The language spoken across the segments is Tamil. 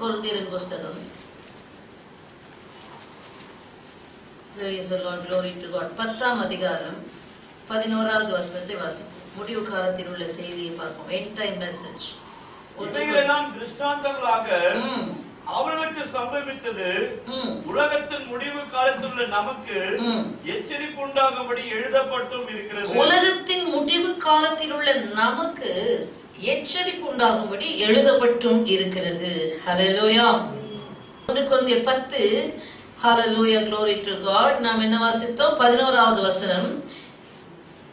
கொரிந்தியரின் புஸ்தகம். Praise the Lord, glory to God. 10ஆம் அதிகாரம் 11வது வசனத்தை வாசிப்போம். முடிவு காலத்தில் உள்ள செய்தியை பார்ப்போம். End time message. இவைகளெல்லாம் திருஷ்டாந்தங்களாக அவர்களுக்கு சம்பவித்தது உலகத்தின் முடிவு காலத்தில் உள்ள நமக்கு எச்சரிப்பு உண்டாகும்படி எழுதப்பட்டும் இருக்கிறது. உலகத்தின் முடிவு காலத்தில் உள்ள நமக்கு எச்சரிப்பு உண்டாகும்படி எழுதப்பட்டும் இருக்கிறது. ஹல்லேலூயா. 1 கொரிந்தியர் 10 ஹல்லேலூயா, glory to God. நாம் என்ன வாசித்தோம்? 11வது வசனம்.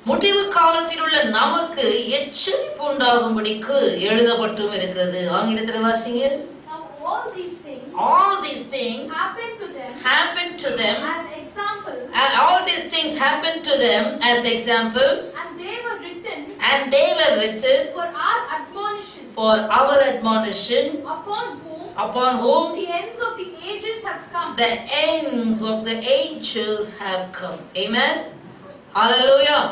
முடிவு காலத்தில் உள்ள நமக்கு எச்சரிப்பு உண்டாகும்படிக்கு எழுதப்பட்டும் இருக்கிறது. ஆங்கிலத்தில் வாசிங்க. All these things happen to them as examples. All these things happen to them as examples. And they were written for our admonition. For our admonition. Upon whom the ends of the ages have come. The ends of the ages have come. Amen. Hallelujah.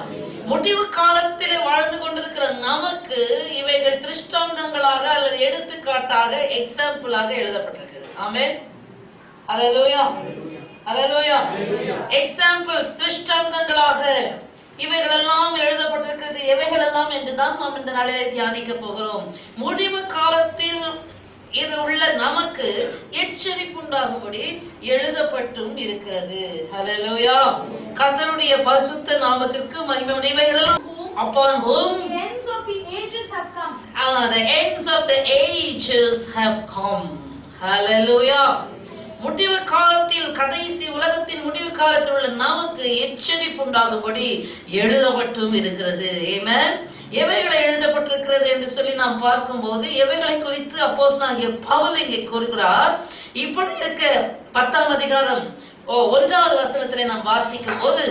முடிவு காலத்திலே வாழ்ந்து கொண்டிருக்கிற நமக்கு இவைகள் திருஷ்டாந்தங்களாக அல்லது எடுத்துக்காட்டாக எக்ஸாம்பிளாக எழுதப்பட்டிருக்கிறது. ஆமென். ஹல்லேலூயா. ஹல்லேலூயா. எக்ஸாம்பிள்ஸ், திருஷ்டாந்தங்களாக இவைகளெல்லாம் எழுதப்பட்டிருக்கிறது. எவைகளெல்லாம் என்றுதான் நாம் இந்த நாளிலே தியானிக்க போகிறோம். முடிவு காலத்தில் இது உள்ள நமக்கு எச்சரிப்பு உண்டாகும்படி எழுதப்பட்டும் இருக்கிறது. ஹல்லேலூயா. கர்த்தருடைய பரிசுத்த நாமத்திற்கு மகிமை. இவைகளெல்லாம் upon whom the ends of the ages have come. The ends of the ages have come. Hallelujah. முடிவு காலத்தில், கடைசி உலகத்தின் முடிவு காலத்தில் உள்ள நமக்கு எச்சரிப்பு உண்டாகும்படி எழுதப்பட்டும் இருக்கிறது. ஆமென். எவைகளை எழுதப்பட்டிருக்கிறது என்று சொல்லி நாம் பார்க்கும்போது எவைகளை குறித்து அப்போஸ்தலனாகிய பவுல் இங்கே கூறுகிறார். இப்படி இருக்க 10ஆம் அதிகாரம் 1வது வசனத்திலே நாம் வாசிக்கும் போது,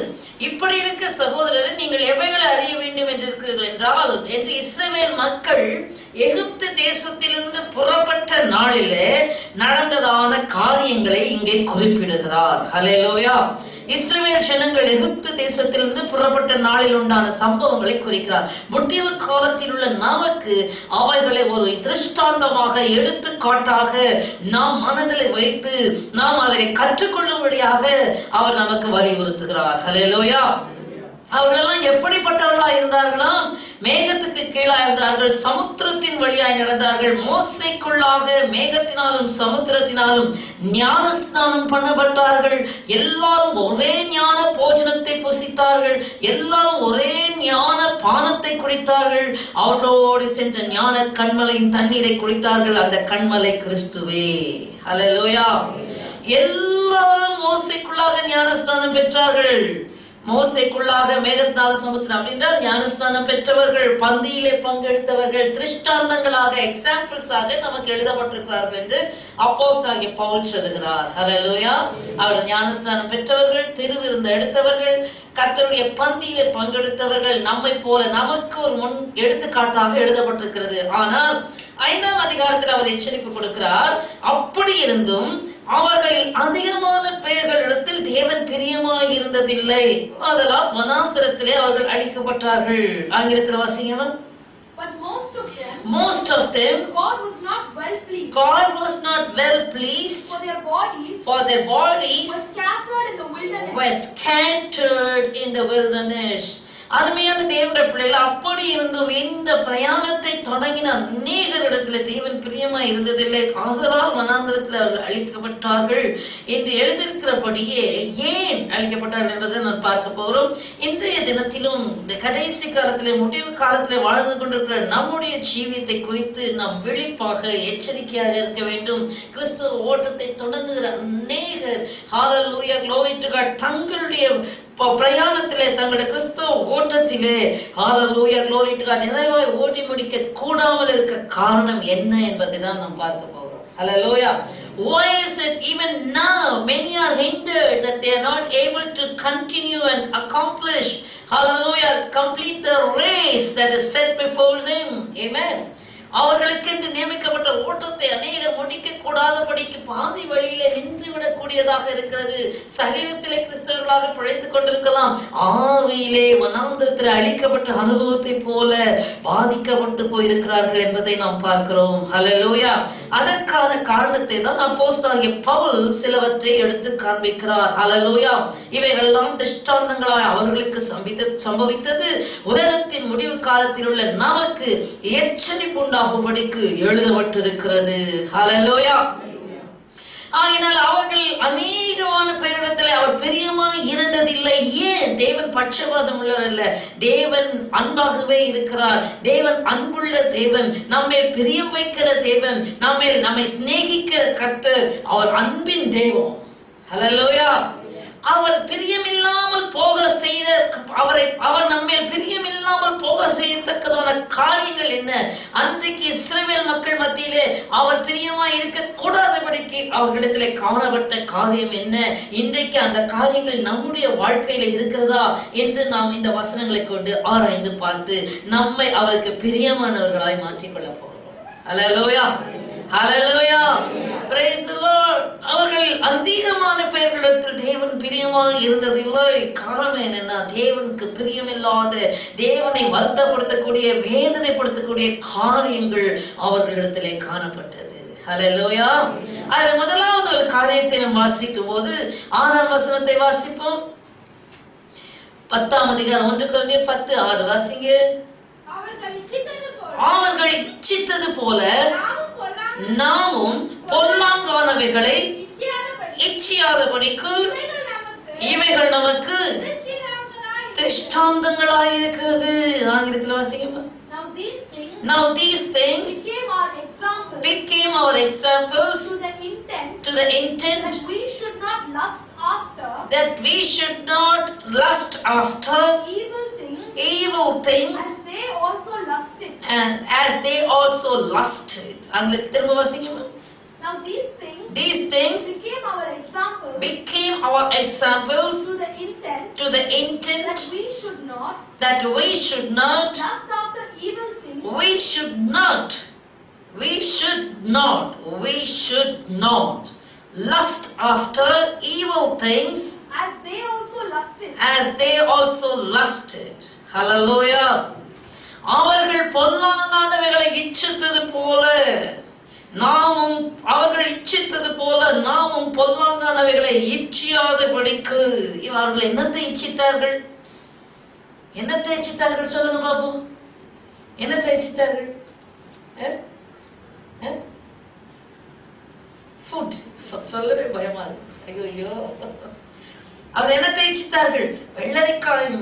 இப்படி இருக்க சகோதரரே, நீங்கள் எவைகளை அறிய வேண்டும் என்றிருக்கிறீர்கள் என்றால், என்று இஸ்ரவேல் மக்கள் எகிப்து தேசத்திலிருந்து புறப்பட்ட நாளிலே நடந்ததான காரியங்களை இங்கே குறிப்பிடுகிறார். ஹல்லேலூயா. இஸ்ரவேல் ஜனங்கள் எகிப்து தேசத்திலிருந்து புறப்பட்ட நாளில் உண்டான சம்பவங்களை குறிக்கிறார். முடிவு காலத்தில் உள்ள நமக்கு அவைகளை ஒரு திருஷ்டாந்தமாக, எடுத்துக்காட்டாக நாம் மனதில் வைத்து நாம் அதை கற்றுக்கொள்ளும்படியாக அவர் நமக்கு வலியுறுத்துகிறார். ஹல்லேலூயா. அவர்களெல்லாம் எப்படிப்பட்டவர்களா இருந்தார்களாம்? மேகத்துக்கு கீழாக இருந்தார்கள், சமுத்திரத்தின் வழியாய் நடந்தார்கள், மோசைக்குள்ளாக மேகத்தினாலும் சமுத்திரத்தினாலும் ஞான ஸ்நானம் பண்ணப்பட்டார்கள். எல்லாரும் ஒரே ஞான போஜனத்தை புசித்தார்கள், எல்லாரும் ஒரே ஞான பானத்தை குடித்தார்கள். அவர்களோடு சென்ற ஞான கண்மலையின் தண்ணீரை குடித்தார்கள். அந்த கண்மலை கிறிஸ்துவே. ஹல்லேலூயா. எல்லாரும் மோசைக்குள்ளாக ஞானஸ்நானம் பெற்றார்கள். மோசைக்குள்ளாக மேகத்தால் சமுத்திரம் அப்படின்றால் ஞானஸ்நானம் பெற்றவர்கள், பந்தியிலே பங்கெடுத்தவர்கள், திருஷ்டாந்தங்களாக, எக்ஸாம்பிள்ஸாக நமக்கு எழுதப்பட்டிருக்கிறார்கள் என்று அப்போஸ்தலனாகிய பவுல் சொல்லுகிறார். ஹல்லேலூயா. அவர்கள் ஞானஸ்நானம் பெற்றவர்கள், திருவிருந்து எடுத்தவர்கள், கர்த்தருடைய பந்தியிலே பங்கெடுத்தவர்கள், நம்மை போல நமக்கு ஒரு முன் எடுத்துக்காட்டாக எழுதப்பட்டிருக்கிறது. ஆனால் 5ஆம் அதிகாரத்தில் அவர் எச்சரிப்பு கொடுக்கிறார். அப்படி இருந்தும் அவர்களில் அதிகமான பெயர்களிடத்தில் தேவன் பிரியமாய் இருந்ததில்லை, அதனால் வனாந்திரத்திலே அவர்கள் அழிக்கப்பட்டார்கள். ஆங்கிலத்தில் வாசிங்க. But most of them God was not well pleased. God was not well pleased. For their bodies were scattered in the wilderness. அருமையான தேவனுடைய பிள்ளைகள், அப்படி இருந்தும் இந்த பிரயாணத்தை தொடங்கின அநேகரிடத்தில் தேவன் பிரியமாய் இருந்ததில்லை, ஆதலால் வனாந்திரத்தில் அவர்கள் அழிக்கப்பட்டார்கள் என்று எழுதியிருக்கிறபடியே ஏன் அழிக்கப்பட்டார்கள் என்பதை நான் பார்க்க போகிறோம். இன்றைய தினத்திலும் இந்த கடைசி காலத்திலே, முடிவு காலத்திலே வாழ்ந்து கொண்டிருக்கிற நம்முடைய ஜீவியத்தை குறித்து நாம் விழிப்பாக, எச்சரிக்கையாக இருக்க வேண்டும். கிறிஸ்துவ ஓட்டத்தை தொடங்குகிற அநேகர் ஹல்லேலூயா, glory to God, தங்களுடைய பிரயாணத்திலே, தங்களுடைய கிறிஸ்துவ ஓட்டத்திலே ஹல்லேலூயா, glory to God, நிறைவாய் ஓடி முடிக்க கூடாமல் இருக்க காரணம் என்ன என்பதை தான் நாம் பார்க்க போகிறோம். ஹல்லேலூயா. Why is it even now many are hindered that they are not able to continue and accomplish, hallelujah, complete the race that is set before them? Amen. அவர்களுக்கு என்று நியமிக்கப்பட்ட ஓட்டத்தை அநேகர் முடிக்க கூடாதபடிக்கு பாதி வழியிலே நின்று விடக்கூடியதாக இருக்கிறது. சரீரத்திலே கிறிஸ்தவர்களாக பிழைத்துக் கொண்டிருக்கலாம், ஆவியிலே வனாந்தரத்தில் அழிக்கப்பட்ட அனுபவத்தை போல பாதிக்கப்பட்டு போயிருக்கிறார்கள் என்பதை நாம் பார்க்கிறோம். ஹல்லேலூயா. அதற்கான காரணத்தை தான் அப்போஸ்தலனாகிய பவுல் சிலவற்றை எடுத்து காண்பிக்கிறார். ஹல்லேலூயா. இவைகளெல்லாம் திருஷ்டாந்தங்களாய் அவர்களுக்கு சம்பவித்தது உலகத்தின் முடிவு காலத்தில் உள்ள நமக்கு எச்சரிப்பு உண்டாகும்படிக்கு எழுதப்பட்டிருக்கிறது. ஹல்லேலூயா. ஆகினால் அவர்கள் அநேகமான பேரிடத்தில் அவர் பிரியமாய் இருந்ததில்லை. ஏன்? தேவன் பட்சபாதம் உள்ளவர் அல்ல, தேவன் அன்பாகவே இருக்கிறார். தேவன் அன்புள்ள தேவன், நம்மேல் பிரியம் வைக்கிற தேவன், நம்மை சிநேகிக்கிற கர்த்தர், அவர் அன்பின் தெய்வம். ஹல்லேலூயா. அவர் பிரியமில்லாமல் போக செய்த அவர் நம்மேல் பிரியமில்லாமல் போக செய்யத்தக்கதான காரியங்கள் என்ன? அன்றைக்கு இஸ்ரவேல் மக்கள் மத்தியிலே அவர் பிரியமாய் இருக்க கூடாதபடிக்கு அவர்களிடத்திலே காணப்பட்ட காரியம் என்ன? இன்றைக்கு அந்த காரியங்கள் நம்முடைய வாழ்க்கையில இருக்கிறதா என்று நாம் இந்த வசனங்களை கொண்டு ஆராய்ந்து பார்த்து நம்மை அவருக்கு பிரியமானவர்களாய் மாற்றிக்கொள்ள போகிறோம். ஹல்லேலூயா. ஹல்லேலூயா. Praise the Lord. அவர்கள் அதிகமான பேர்களிடத்தில் தேவன் பிரியமாக இருந்ததில்லை. காரணம் என்னன்னா, தேவனுக்கு பிரியமில்லாத, தேவனை வருத்தப்படுத்தக்கூடிய, வேதனைப்படுத்தக்கூடிய காரியங்கள் அவர்களிடத்திலே காணப்பட்டது. ஹல்லேலூயா. அதில் முதலாவது ஒரு காரியத்தை நாம் வாசிக்கும் போது 6ஆம் வசனத்தை வாசிப்போம். 10ஆம் அதிகாரம் 1 கொரிந்தியர் 10:6 வாசிங்க. அவர்கள் இச்சித்தது போல நாமும் பொல்லாங்கானவைகளை இச்சியாதபடிக்கு இவைகள் நமக்கு திருஷ்டாந்தங்களாய் இருக்கிறது. ஆங்கிலத்தில் வாசிங்க. Now these things became our examples to the intent that we should not lust after evil things as they also lusted. ஆங்கிலத்தில் திரும்ப வாசிங்க. Now these things became our examples to the intent that we should not lust after evil things. We should not lust after evil things as they also lusted. Hallelujah. அவர்கள் பொல்லாங்கானவைகளை இச்சித்தது போல நாமும் பொல்லாங்கானவைகளை இச்சியாதபடிக்கு. இவர்கள் என்னத்தை இச்சித்தார்கள்? சொல்லுங்க பாப்போம். என்னத்தை இச்சித்தார்கள்? ஃபுட். சொல்லவே பயமா இருக்கு. ஐயோ. அவர் என்னத்தை இச்சித்தார்கள்? வெள்ளரிக்காயும்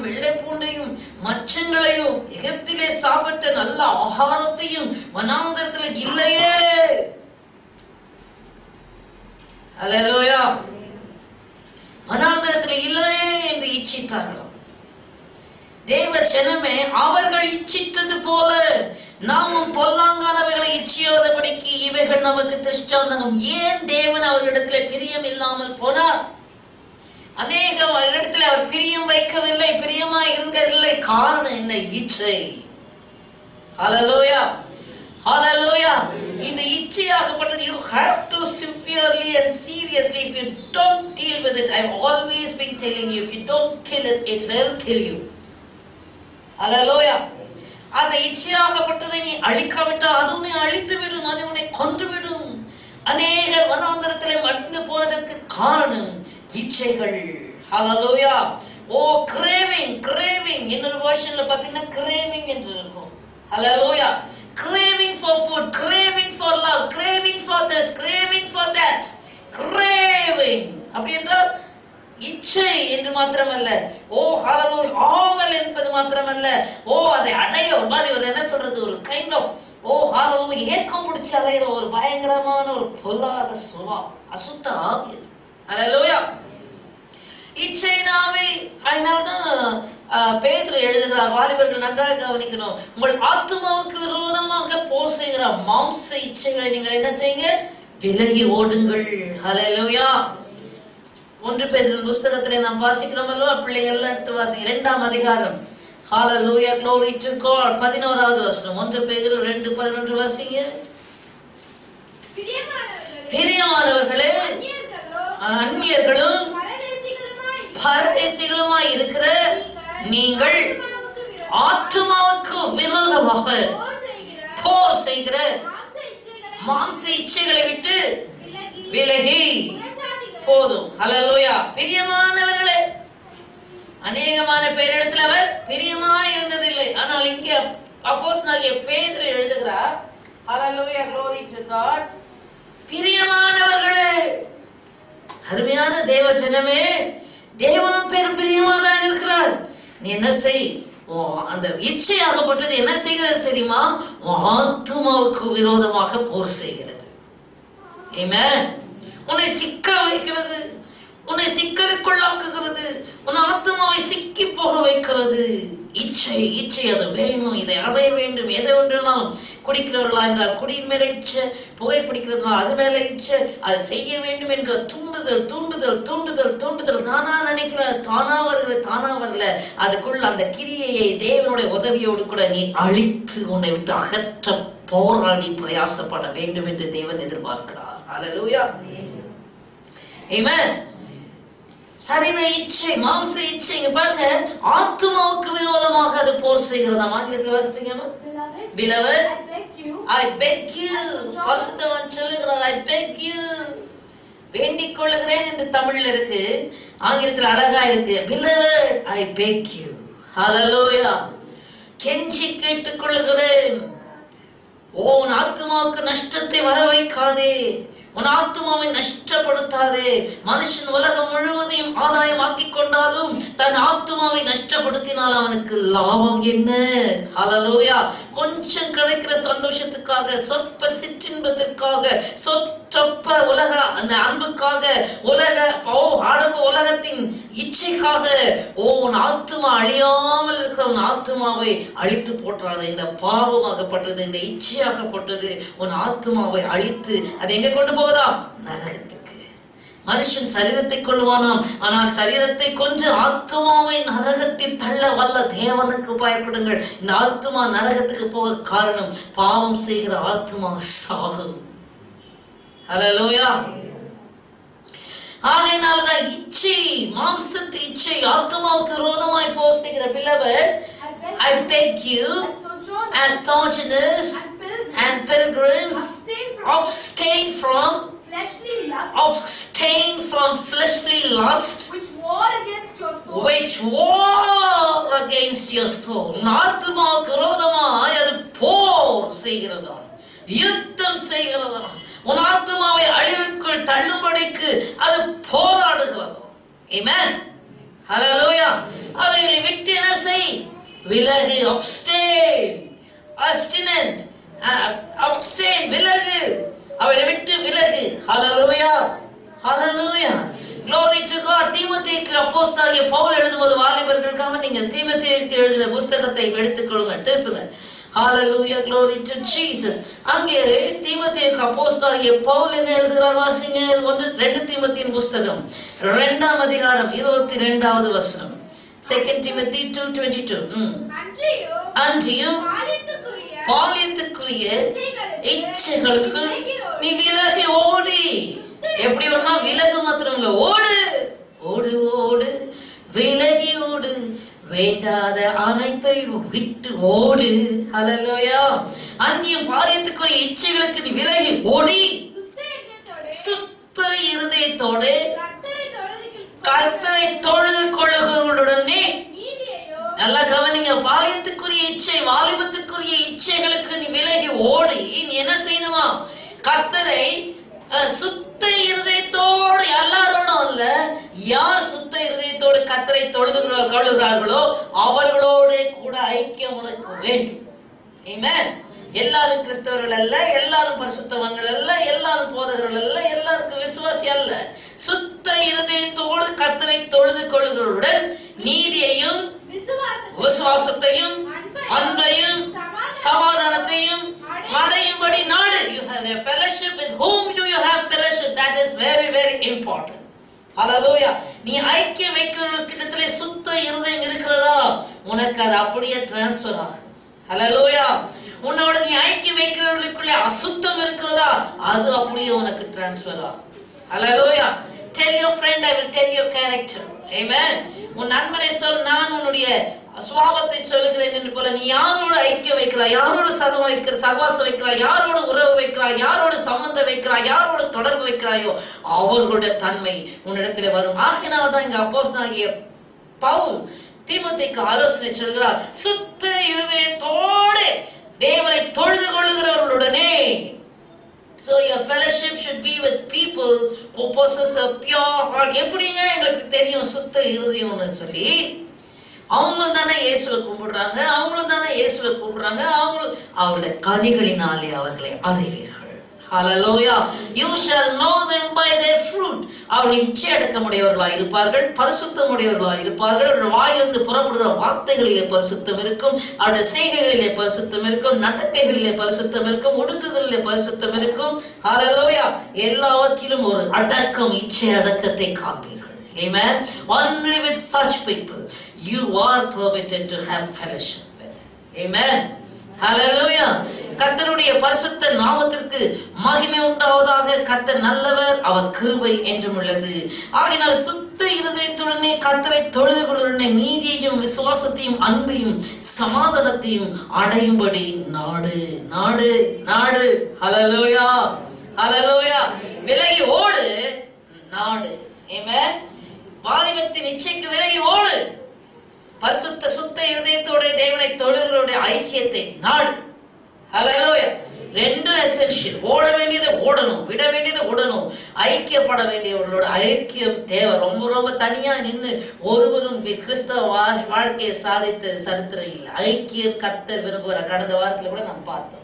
வெள்ளைப்பூண்டையும் மச்சங்களையும் எகிப்திலே சாப்பிட்ட நல்ல ஆகாரத்தையும் வனாந்தரத்தில் இல்லையே. ஹல்லேலூயா. வனாந்தரத்தில் இல்லையே என்று இச்சித்தார்களாம். தேவ ஜனமே, அவர்கள் இச்சித்தது போல நாமும் பொல்லாங்கானவைகளை இச்சியாதபடிக்கு இவைகள் நமக்கு திருஷ்டாந்தம். ஏன் தேவன் அவர்களிடத்தில் பிரியம் இல்லாமல் போனார்? அநேக இடத்துல அவர் பிரியம் வைக்கவில்லை, பிரியமா இருக்கவில்லை. காரணம் என்ன? இச்சை. ஹல்லேலூயா. ஹல்லேலூயா. இந்த இச்சையாகப்பட்டது you have to severely and seriously, if you don't deal with it, I've always been telling you, if you don't kill it, it will kill you. ஹல்லேலூயா. அந்த இச்சையாகப்பட்டதை நீ அழிக்காவிட்டால் அது உன்னை அழித்து விடும், அது உன்னை கொன்று விடும். அநேகர் வனாந்தரத்திலே மடிந்து போனதற்கு காரணம் இச்சைகள். ஹல்லேலூயா. கிரேவிங். இன்னொரு வெர்ஷன்ல பாத்தீங்கன்னா கிரேவிங் என்று இருக்கும். ஹல்லேலூயா. Craving for food, craving for love, craving for this, craving for that. Craving அப்படி என்றால் இச்சை என்று மாத்திரமல்ல. ஹல்லேலூயா. ஆவல் என்பது மாத்திரமல்ல. அதை அடைய ஒரு மாதிரி ஒரு என்ன சொல்றது, ஒரு கைண்ட் ஆஃப் ஹல்லேலூயா ஏக்கம் பிடிச்சி அலைகிற ஒரு பயங்கரமான ஒரு பொல்லாத சுபாவம், அசுத்த ஆவி. ஹல்லேலூயா. இச்சைனாவே. அதனால்தான் பேதுரு எழுதுகிறார், வாலிபர்கள் நன்றாக கவனிக்கணும், உங்கள் ஆத்துமாவுக்கு விரோதமாக போர் செய்கிற மாம்ச இச்சைகளை நீங்கள் என்ன செய்யுங்க? விலகி ஓடுங்கள். ஹல்லேலூயா. 1 பேதுரு புஸ்தகத்திலே நாம் வாசிக்கிறோம் அல்லவா? பிள்ளைகள் எல்லாம் எடுத்து வாசிங்க. 2ஆம் அதிகாரம் Hallelujah, glory to God. 11வது வசனம். 1 பேதுரு 2:11 வாசிங்க. பிரியமானவர்களே, அந்நியர்களும் பரதேசிகளுமாய் இருக்கிற நீங்கள் ஆத்துமாவுக்கு விரோதமாக போர் செய்கிற மாம்ச இச்சைகளை விட்டு விலகி போதும். ஹல்லேலூயா. பிரியமானவர்களே, அநேகமான பேரிடத்தில் அவர் பிரியமாய் இருந்ததில்லை. ஆனால் இங்கே அப்போஸ்தலனாகிய பேதுரு எழுதுகிறார், ஹல்லேலூயா, glory to God. பிரியமானவர்களே, அருமையான தேவ ஜனமே, தேவன் பேர் பிரியமாதான் இருக்கிறார். நீ என்ன செய்? அந்த இச்சையாகப்பட்டது என்ன செய்கிறது தெரியுமா? ஆத்துமாவுக்கு விரோதமாக போர் செய்கிறது. ஆமென். உன்னை சிக்க வைக்கிறது, உன்னை சிக்கலுக்குள்ளாக்குகிறது, உன் ஆத்துமாவை சிக்கி போக வைக்கிறது. இச்சை அது வேணும், இதை அடைய வேண்டும், எதை வேண்டுமானாலும். குடிக்கிறவர்களா என்றால் குடியின் மேல இச்சை, புகைப்பிடிக்கிறதுனா அது மேல இச்சை, அதை செய்ய வேண்டும் என்கிற தூண்டுதல் தூண்டுதல் தூண்டுதல் தூண்டுதல். தானா நினைக்கிற தானா வரல. அதுக்குள்ள அந்த கிரியையை தேவனுடைய உதவியோடு கூட நீ அழித்து உன்னை விட்டு அகற்ற போராடி பிரயாசப்பட வேண்டும் என்று தேவன் எதிர்பார்க்கிறார். ஹல்லேலூயா. ஆமென். சரீர இச்சை, மாம்ச இச்சை, பாருங்க, ஆத்துமாவுக்கு விரோதமாக அது போர் செய்கிறதா? ஆங்கிலத்தில் வாசித்தீங்கன்னா, Beloved, I beg you. பரிசுத்தவான் சொல்லுகிறார், I beg you. வேண்டிக் கொள்ளுகிறேன் என்று தமிழ்ல இருக்கு, ஆங்கிலத்தில் அழகா இருக்கு. Beloved, I beg you. Hallelujah. கெஞ்சி கேட்டுக் கொள்ளுகிறேன், உன் ஆத்துமாவுக்கு நஷ்டத்தை வர வைக்காதே, உன் ஆத்துமாவை நஷ்டப்படுத்தாதே. மனுஷன் உலகம் முழுவதையும் ஆதாயமாக்கி கொண்டாலும் தன் ஆத்துமாவை நஷ்டப்படுத்தினால் அவனுக்கு லாபம் என்ன? ஹல்லேலூயா. கொஞ்சம் கிடைக்கிற சந்தோஷத்துக்காக, சொற்ப சிற்றின்பத்திற்காக, சொற்ப உலக அன்புக்காக, உலகத்தின் இச்சைக்காக உன் ஆத்துமா அழியாமல் இருக்கிற உன் ஆத்துமாவை அழித்து போற்றாது. இந்த பாவமாகப்பட்டது, இந்த இச்சையாகப்பட்டது உன் ஆத்துமாவை அழித்து அது எங்க கொண்டு போகுதா? நரகத்துக்கு. மனுஷன் சரீரத்தை கொள்வானாம், ஆனால் சரீரத்தை கொன்று ஆத்துமாவை நரகத்தில் தள்ள வல்ல தேவனுக்கு பயப்படுங்கள். இந்த ஆத்துமா நரகத்துக்கு போக காரணம் பாவம் செய்கிற ஆத்துமா சாகும். ஹல்லேலூயா. ஆகையினால்தான் இச்சை, மாம்சத்து இச்சை ஆத்துமாவுக்கு விரோதமாய் போர் செய்கிற. Beloved, I beg you as sojourners and pilgrims, abstain from fleshly lust, which war against your soul. ஆத்துமாவுக்கு விரோதமாய் அது போர் செய்கிறதா, யுத்தம் செய்கிறதா, உன் ஆத்துமாவை அழிவுக்குள் தள்ளும்படிக்கு அது போராடுகிறது. ஆமென். ஹல்லேலூயா. அவைகளை விட்டு என்ன செய்? விலகு. abstain, விலகு. அவளை விட்டு விலகு. ஹல்லேலூயா. ஹல்லேலூயா. Glory to God. தீமோத்தேயுக்கு அப்போஸ்தலனாகிய பவுல் எழுதும்போது, வாலிபர்களுக்காக நீங்க தீமோத்தேயுக்கு எழுதின புத்தகத்தை எடுத்துக்கொள்ளுங்க, திருப்புங்க. Hallelujah, glory to Jesus. அங்கே தீமோத்தேயுக்கு அப்போஸ்தலனாகிய பவுல் என்ன எழுதுகிறார் வாசிங்க. 2 தீமோத்தேயின் புத்தகம் 2ஆம் அதிகாரம் 22வது வசனம். 2 Timothy 2:22. அன்றியும் பாலியத்துக்குரிய இச்சைகளுக்கு நீ விலகி ஓடி. எப்படி வேணுமா? விலகு மாத்திரம் இல்ல, ஓடு ஓடு ஓடு, விலகி ஓடு, வேண்டாத அனைத்தையும் விட்டு ஓடு. ஹல்லேலூயா. அன்றியும் பாலியத்துக்குரிய இச்சைகளுக்கு நீ விலகி ஓடி சுத்த இருதயத்தோடு கர்த்தரை தொழுது கொள்ளுகிறவர்களுடனே. நல்லா கவனிங்க. பாலியத்துக்குரிய இச்சை, வாலிபத்துக்குரிய இச்சைகளுக்கு நீ விலகி ஓடி நீ என்ன செய்யணுமா? கர்த்தரை சுத்த இருதயத்தோடு, எல்லாரோடும் அல்ல, யார் சுத்த இருதயத்தோடு கர்த்தரை தொழுது கொள்ளுகிறார்களோ அவர்களோடு கூட ஐக்கியம் உனக்கு வேண்டும். ஆமென். எல்லாரும் கிறிஸ்தவர்கள் அல்ல, எல்லாரும் பரிசுத்தவான்கள் அல்ல, எல்லாரும் போதகர்கள் அல்ல, எல்லாருக்கும் விசுவாசி அல்ல. சுத்த இருதயத்தோடு கர்த்தரை தொழுது கொள்ளுகிறவர்களுடன் நீதியையும் விசுவாசத்தையும் அன்பையும் சமாதானத்தையும் அடையும்படி நாடு. You have a fellowship. With whom do you have fellowship? That is very, very important. ஹல்லேலூயா. நீ ஐக்கியம் வைக்கிறவர்களிடத்திலே சுத்த இருதயம் இருக்கிறதா, உனக்கு அது அப்படியே டிரான்ஸ்பர் ஆகும். ஹல்லேலூயா. உன்னோட நீ ஐக்கியம் வைக்கிறவர்களுக்குள்ளே அசுத்தம் இருக்கிறதா, அது அப்படியே உனக்கு டிரான்ஸ்பர் ஆகும். ஹல்லேலூயா. Tell your friend, I will tell your character. Amen. உன் நண்பனை சொல், நான் உன்னுடைய சுபாவத்தை சொல்லுகிறேன் என்று போல. நீ யாரோட ஐக்கியம் வைக்கிறாய், யாரோட சகவாசம் வைக்கிறாய், யாரோட உறவு வைக்கிறாய், யாரோட சம்பந்தம் வைக்கிறாய், யாரோட தொடர்பு வைக்கிறாயோ அவர்களுடைய தன்மை உன்னிடத்தில் வரும். ஆகினால்தான் இங்க அப்போஸ்தலனாகிய பவுல் தீமோத்தேயுக்கு ஆலோசனை சொல்கிறார், சுத்த இருதயத்தோடு தேவனை தொழுது கொள்ளுகிறவர்களுடனே. So your fellowship should be with people who possess a pure heart. எப்படிங்க எங்களுக்கு தெரியும் சுத்த இருதயம்னு சொல்லி? அவங்களும் தானே இயேசுவை கும்பிடுறாங்க, அவங்களும் தானே இயேசுவை கூப்பிடுறாங்க. அவருடைய கனிகளினாலே அவர்களை அறிவீர்கள். Hallelujah. You shall know them by their fruit. அவர்கள் இச்சை அடக்கமுடையவர்களாய் இருப்பார்கள், பரிசுத்தமுடையவர்களாய் இருப்பார்கள். அவர்கள் வாயிலிருந்து புறப்படுகிற வார்த்தைகளிலே பரிசுத்தம் இருக்கும், அவருடைய செய்கைகளிலே பரிசுத்தம் இருக்கும், நடக்கைகளிலே பரிசுத்தம் இருக்கும், உடுத்துதலிலே பரிசுத்தம் இருக்கும். Hallelujah. எல்லாவற்றிலும் ஒரு அடக்கம், இச்சை அடக்கத்தை காண்பீர்கள். Amen. Only with such people you are permitted to have fellowship with. Amen. Hallelujah. கர்த்தருடைய பரிசுத்த நாமத்திற்கு மகிமை உண்டாவதாக. கர்த்தர் நல்லவர், அவர் கிருபை என்றும் உள்ளது. ஆகையினால் சுத்த இருதயத்துடனே கர்த்தரை தொழுது கொள்ளுடனே நீதியையும் விசுவாசத்தையும் அன்பையும் சமாதானத்தையும் அடையும்படி நாடு நாடு நாடு. ஹல்லேலூயா. ஹல்லேலூயா. விலகி ஓடு, நாடு. ஆமென். வாலிபத்தின் இச்சைக்கு விலகி ஓடு. பரிசுத்த சுத்த இருதயத்தோட தேவனை தொழுகிறவருடைய ஐக்கியத்தை நாடு. ஹல்லேலூயா. ரெண்டு எசென்ஷியல். ஓட வேண்டியதை ஓடணும், விட வேண்டியதை விடணும். ஐக்கியப்பட வேண்டியவர்களோட ஐக்கியம் தேவை. ரொம்ப ரொம்ப தனியா நின்று ஒருவரும் கிறிஸ்தவ வாழ்க்கையை சாதித்த சரித்திரம் இல்லை. ஐக்கியம் கர்த்தர் விரும்புகிற. கடந்த வாரத்துல கூட நம்ம பார்த்தோம்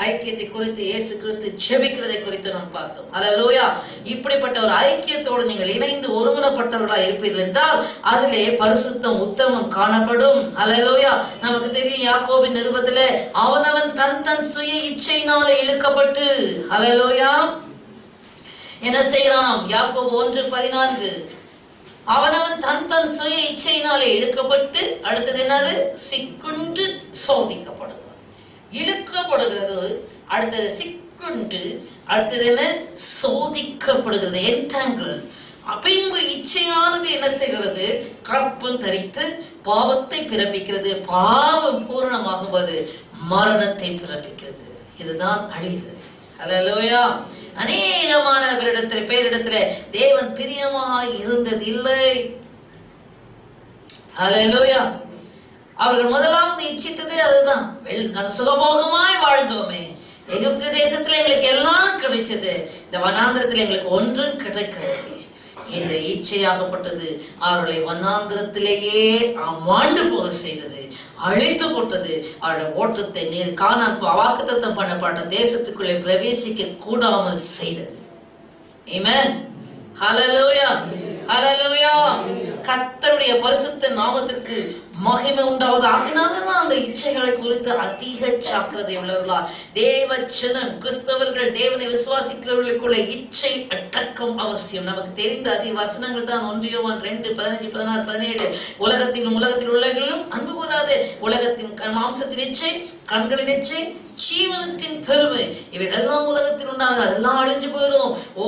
ஐக்கியத்தை குறித்து, இயேசு கிறிஸ்து ஜெபிக்கிறதை குறித்து நாம் பார்த்தோம். ஹல்லேலூயா. இப்படிப்பட்ட ஒரு ஐக்கியத்தோடு நீங்கள் இணைந்து ஒருமனப்பட்டவர்களாக இருப்பீர்கள் என்றால் அதிலே பரிசுத்தம் உத்தமம் காணப்படும். ஹல்லேலூயா. நமக்கு தெரியும் யாக்கோபின் நிருபத்திலே அவனவன் தன் தன் சுய இச்சையினாலே இழுக்கப்பட்டு, ஹல்லேலூயா, என்ன செய்யலாம்? யாக்கோபு 1:14 அவனவன் தன் தன் சுய இச்சையினாலே இழுக்கப்பட்டு, அடுத்தது என்னது? சிக்குண்டு சோதிக்கப்படும். இழுக்கப்படுகிறது, அடுத்தது சிக்குண்டு, அடுத்தது என்ன? சோதிக்கப்படுகிறது. என்டாங்கிள். பின்பு இச்சையானது என்ன செய்கிறது? கற்பம் தரித்து பாவத்தை பிறப்பிக்கிறது. பாவம் பூரணமாகும்போது மரணத்தை பிறப்பிக்கிறது. இதுதான் அழிவு. ஹல்லேலூயா. அநேகமான பேரிடத்திலே தேவன் பிரியமாய் இருந்ததில்லை. ஹல்லேலூயா. அவர்கள் முதலாவது இச்சித்ததே அதுதான். சுகபோகமாய் வாழ்ந்தோமே, எகிப்து தேசத்துல எங்களுக்கு எல்லாம் கிடைச்சது, இந்த வனாந்திரத்தில் எங்களுக்கு ஒன்றும் கிடைக்கிறது. இந்த இச்சையாகப்பட்டது அவர்களை வனாந்திரத்திலேயே ஆண்டு போக செய்தது, அழித்து போட்டது. அவருடைய ஓட்டத்தை கானான் வாக்குத்தத்தம் பண்ணப்பட்ட தேசத்துக்குள்ளே பிரவேசிக்க கூடாமல் செய்தது. ஆமென். ஹல்லேலூயா. ஹல்லேலூயா. கர்த்தருடைய பரிசுத்த நாமத்திற்கு மகிமை உண்டாவது. ஆகினால்தான் அந்த இச்சைகளை குறித்து அதிக ஜாக்கிரதை உள்ளவர்களா தேவச்சனன் கிறிஸ்தவர்கள், தேவனை விசுவாசிக்கிறவர்களுக்குள்ள இச்சை அடக்கம் அவசியம். நமக்கு தெரிந்த அதிக வசனங்கள் தான். 1 யோவான் 2:15-16-17 உலகத்தில் உள்ளவர்களும் அன்பு கூடாது. உலகத்தின் மாம்சத்தின் இச்சை, கண்களின் இச்சை, ஜீவனத்தின் பெருமை, இவைகளெல்லாம் உலகத்தில் உண்டாக அதெல்லாம் அழிஞ்சு போயிடும். ஓ,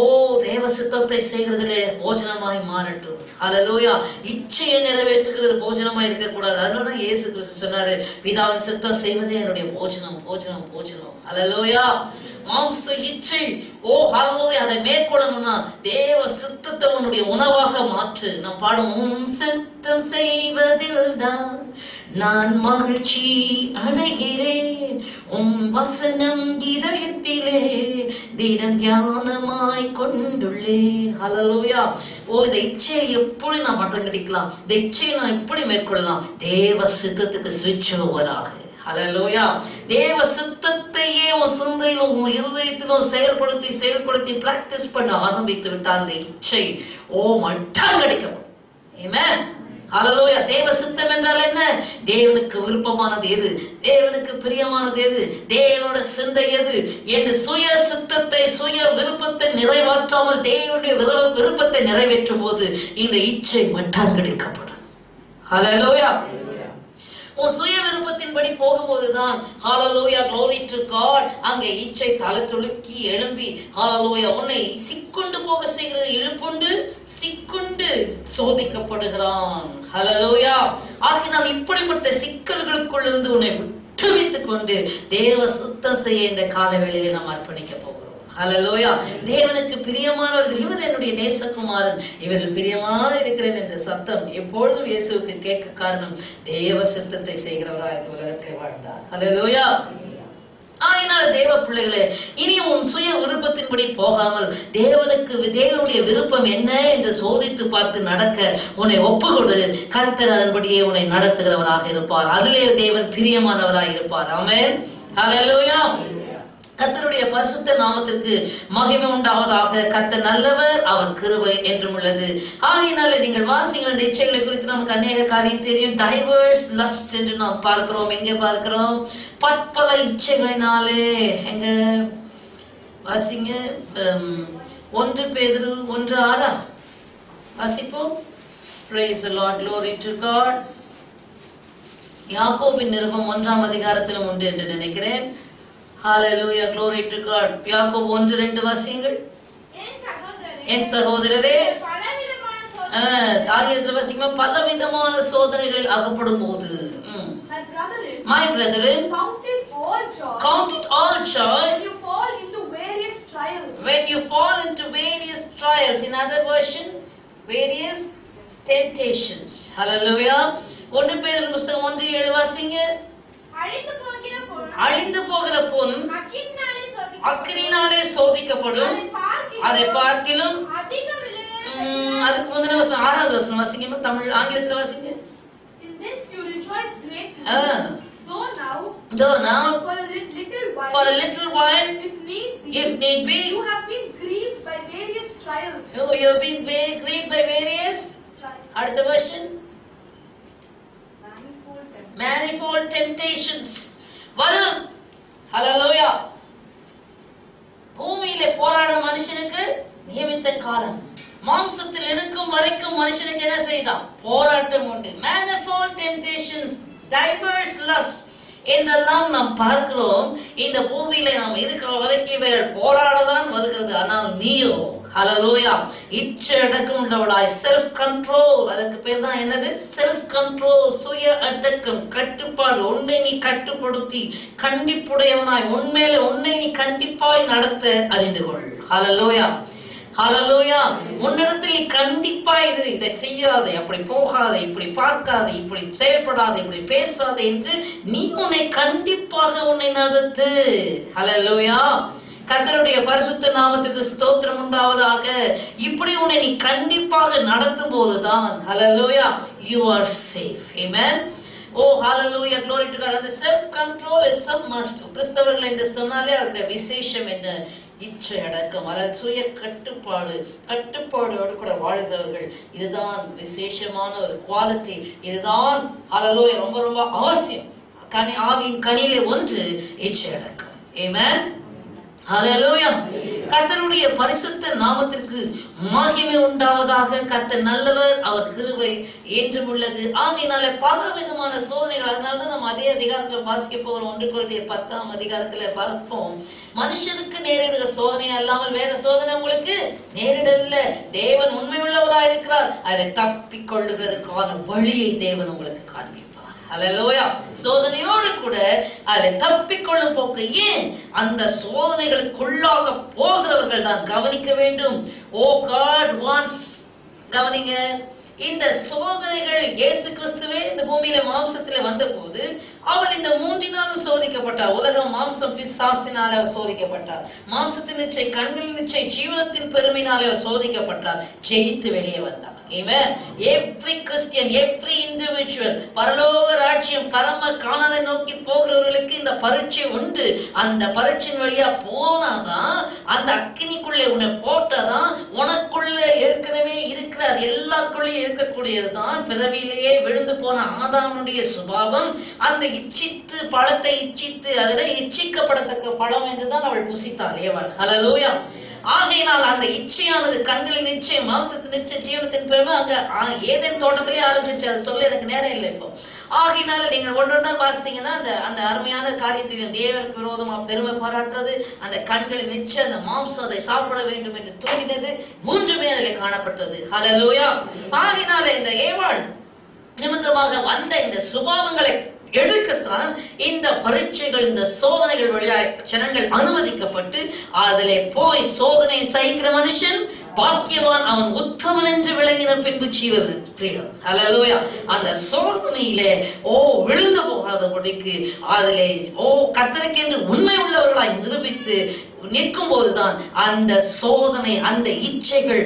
தேவ சித்தத்தை செய்கிறதிலே போஜனமாய் மாறட்டும். ஹல்லேலூயா. இச்சையை நிறைவேற்றுகிறது போஜனமாய் இருக்கக்கூடாது. அதனாலதான் இயேசு கிறிஸ்து சொன்னாரு, பிதாவின் சித்தம் செய்வதே என்னுடைய போஜனம், போஜனம், போஜனம். ஹல்லேலூயா. மாம்ச இச்சை, ஓ ஹல்லேலூயா, அதை மேற்கொள்ளணும்னா தேவ சித்தத்தை உன்னுடைய உணவாக மாற்று. நாம் பாடும், உம் சித்தம் செய்வதில் தான் நான் மகிழ்ச்சி அடைகிறேன், உம் வசனம் இதயத்திலே தினம் தியானமாய் கொண்டுள்ளேன். ஹல்லேலூயா. ஓ, இந்த இச்சையை எப்படி நான் மட்டம் கடிக்கலாம், இந்த இச்சையை நான் இப்படி மேற்கொள்ளலாம். தேவ சித்தத்துக்கு ஸ்விட்ச் ஓவராக. ஹல்லேலூயா. தேவ சித்தத்தையே உன் சிந்தையிலும் உன் இருதயத்திலும் செயல்படுத்தி பிராக்டிஸ் பண்ண ஆரம்பித்து விட்டால் அந்த இச்சை மட்டம் கடிக்கப்படும். ஆமென். ஹல்லேலூயா. தேவ சித்தம் என்றால் என்ன? தேவனுக்கு விருப்பமானது எது, தேவனுக்கு பிரியமானது எது, தேவனோட சிந்தை எது என்று சுய சித்தத்தை சுய விருப்பத்தை நிறைவேற்றாமல் தேவனுடைய விருப்பத்தை நிறைவேற்றும் போது இந்த இச்சை மட்டாங்கடிக்கப்படும். ஹல்லேலூயா. உன் சுய விருப்பத்தின்படி போகும்போதுதான் ஹல்லேலூயா glory to God அங்கே இச்சை தலை துலுக்கி எழும்பி ஹல்லேலூயா உன்னை சிக்குண்டு போக செய்கிறது. இழுப்புண்டு சிக்குண்டு சோதிக்கப்படுகிறான். ஹல்லேலூயா. ஆகினால் இப்படிப்பட்ட சிக்கல்களுக்குள் இருந்து உன்னை விட்டுவித்துக் கொண்டு தேவ சுத்தம் செய்ய இந்த கால வேளையிலே நாம் அர்ப்பணிக்க போகிறோம். ஹல்லேலூயா. தேவனுக்கு பிரியமானவர்கள், இவர் என்னுடைய நேசகுமாரன், இவர்கள் பிரியமா இருக்கிறேன் என்ற சத்தம் எப்பொழுதும் இயேசுவுக்கு கேட்க காரணம் தேவ சித்தத்தை செய்கிறவராய் இந்த உலகத்திலே வாழ்ந்தார். ஹல்லேலூயா. ஆயினால தேவ பிள்ளைகளே, இனி உன் சுய விருப்பத்தின்படி போகாமல் தேவனுடைய விருப்பம் என்ன என்று சோதித்து பார்த்து நடக்க உன்னை ஒப்புக்கொடு. கர்த்தர் அதன்படியே உன்னை நடத்துகிறவராக இருப்பார். அதிலே தேவன் பிரியமானவராய் இருப்பார். ஆமென். ஹல்லேலூயா. கர்த்தருடைய பரிசுத்த நாமத்திற்கு மகிமை உண்டாவதாக. கர்த்தர் நல்லவர், அவர் கிருபை என்றும் உள்ளது. ஆகையினாலே நீங்கள் வாசிங்கள். இந்த இச்சைகளை குறித்து நமக்கு அநேக காரியம் தெரியும். டைவர்ஸ் லஸ்ட் என்று நாம் பார்க்கிறோம். எங்கே பார்க்கிறோம்? பற்பல இச்சைகளினாலே. எங்க வாசிங்க, 1 பேதுரு 1:6 வாசிப்போம். Praise the Lord, glory to God. யாக்கோபின் நிருபம் 1ஆம் அதிகாரத்திலும் உண்டு என்று நினைக்கிறேன். Hallelujah, glory to God. யாக்கோபு 1:2 வாசியுங்கள். என் சகோதரரே, ஆகியத்தில் வாசிக்குமா, பலவிதமான சோதனைகளில் அகப்படும் போது my brethren, count it all joy when you fall into various trials. When you fall into various trials, in other version, various temptations. Hallelujah. 1 பேதுரு புத்தகம் 1:7 வாசிங்க. அழிந்து போகிற பொன் அக்கினியினாலே சோதிக்கப்படும், அதை பார்க்கிலும் அதுக்கு முந்தின வசனம் 6வது வசனம் வாசிங்க. தமிழ் ஆங்கிலத்தில் வாசிங்க. In this you rejoice greatly. Though now for a little while if need be you have been grieved by various trials. You have been grieved by various trials. அடுத்த version, manifold temptations வரும். ஹல்லேலூயா. பூமியிலே போராடும் மனுஷனுக்கு நியமித்த காலம், மாம்சத்தில் இருக்கும் வரைக்கும் மனுஷனுக்கு என்ன செய்தான்? போராட்டம் உண்டு. manifold temptations, diverse lust என்றெல்லாம் நாம் பார்க்கிறோம். இந்த பூமியில நாம் இருக்கிற வரைக்கும் இவைகள் போராடதான் வருகிறது. ஆனால் நீயோ ஹல்லேலூயா இச்சை அடக்கம் உள்ளவளாய், செல்ஃப் கண்ட்ரோல், அதுக்கு பேர் தான் என்னது? செல்ஃப் கண்ட்ரோல், சுய அடக்கம், கட்டுப்பாடு. உன்னை நீ கட்டுப்படுத்தி கண்டிப்புடையவனாய் உன்மேல உன்னை நீ கண்டிப்பாய் நடத்த அறிந்து கொள். ஹல்லேலூயா. ஹல்லேலூயா. உன்னிடத்தில் நீ கண்டிப்பா இதை செய்யாதே, அப்படி போகாதே, இப்படி பார்க்காதே, இப்படி செயல்படாதே, இப்படி பேசாதே என்று நீ உன்னை கண்டிப்பாக உன்னை நடத்து. ஹல்லேலூயா. கர்த்தருடைய பரிசுத்த நாமத்துக்கு ஸ்தோத்திரம் உண்டாவதாக. இப்படி உன்னை நீ கண்டிப்பாக நடத்தும் போதுதான் ஹல்லேலூயா you are safe. Amen. Oh hallelujah, glory to God. And self control is a must. கிறிஸ்தவர்கள் என்று சொன்னாலே அவருடைய விசேஷம் என்ன? இச்சை அடக்கம், அல்லது சுய கட்டுப்பாடு, கட்டுப்பாடோடு கூட வாழ்கிறவர்கள். இதுதான் விசேஷமான ஒரு குவாலிட்டி. இதுதான் ஹல்லேலூயா ரொம்ப ரொம்ப அவசியம். ஆவியின் கனியிலே ஒன்று இச்சை அடக்கம். ஆமென். ஹல்லேலூயா. கர்த்தருடைய பரிசுத்த நாமத்திற்கு மகிமை உண்டாவதாக. கர்த்தர் நல்லவர், அவர் கிருபை என்றும் உள்ளது. ஆகையினால பல விதமான சோதனைகள். அதனாலதான் நம்ம அதே அதிகாரத்துல வாசிக்க போகிறோம். 1 கொரிந்தியர் 10ஆம் அதிகாரத்துல பார்ப்போம். மனுஷனுக்கு நேரிடுகிற சோதனை அல்லாமல் வேற சோதனை உங்களுக்கு நேரிடவில்லை. தேவன் உண்மை உள்ளவராக இருக்கிறார். அதை தப்பிக் கொள்ளுகிறதுக்கான வழியை தேவன் உங்களுக்கு காண்பிப்பார். ஹல்லேலூயா. சோதனையோடு கூட அதை தப்பிக்கொள்ளும் போக்கு. ஏன்? அந்த சோதனைகளுக்குள்ளாக போகிறவர்கள் தான் கவனிக்க வேண்டும். ஓ காட் வான்ஸ், கவனிங்க, இந்த சோதனைகள் இயேசு கிறிஸ்துவே இந்த பூமியில மாம்சத்துல வந்த போது அவர் இந்த 3 நாளும் சோதிக்கப்பட்டார். உலகம் மாம்சம் பிசாசினாலே அவர் சோதிக்கப்பட்டார். மாம்சத்தின் இச்சை, கண்களின் இச்சை, ஜீவனத்தின் பெருமையினாலே அவர் சோதிக்கப்பட்டார். ஜெயித்து வெளியே வந்தார். Amen. Every Christian, every individual, பரலோக ராஜ்யம் பரம கானானை நோக்கி போகிறவர்களுக்கு இந்த பரீட்சை உண்டு. அந்த பரீட்சையின் வழியா போனாதான், அந்த அக்கினிக்குள்ளே உன்னை போட்டாதான், உனக்குள்ள ஏற்கனவே இருக்கிற அது எல்லாருக்குள்ளே இருக்கக்கூடியதுதான் பிறவியிலேயே விழுந்து போன ஆதாமுடைய சுபாவம். அந்த இச்சித்து பழத்தை இச்சித்து அதில் இச்சிக்கப்படத்தக்க பழம் என்றுதான் அவள் புசித்தாள் ஏவாள். ஹல்லேலூயா. ஆகையினால் அந்த இச்சையானது கண்களின் நிச்சயம், மாம்சத்தின் நிச்சயம், ஜீவனத்தின் பெருமை அங்க ஏதேன் தோட்டத்திலே ஆரம்பிச்சிச்சு. அது சொல்ல எனக்கு நேரம் இல்லை இப்போ. ஆகையினால நீங்கள் ஒன்றொன்னா வாசித்தீங்கன்னா அந்த அருமையான காரியத்தில் தேவனுக்கு விரோதமா பெருமை பாராட்டுறது, அந்த கண்களின் நிச்சயம், அந்த மாம்சம் அதை சாப்பிட வேண்டும் என்று தோன்றினது, மூன்றுமே அதில் காணப்பட்டது. ஹல்லேலூயா. ஆகையினால இந்த ஏவாள் நிமித்தமாக வந்த இந்த சுபாவங்களை எடுக்கத்தான் இந்த பரீட்சைகள், இந்த சோதனைகள் வழியாக ஜனங்கள் அனுமதிக்கப்பட்டு அதிலே போய் சோதனை சகிக்கிற மனுஷன் பாக்கியவான், அவன் உத்தமன் என்று விளங்கின பின்பு ஜீவ பிரியம். ஹல்லேலூயா. அந்த சோதனையிலே விழுந்து போகாதபடிக்கு அதிலே கர்த்தருக்கு என்று உண்மை உள்ளவர்களாய் நிரூபித்து நிற்கும் போதுதான் அந்த சோதனை, அந்த இச்சைகள்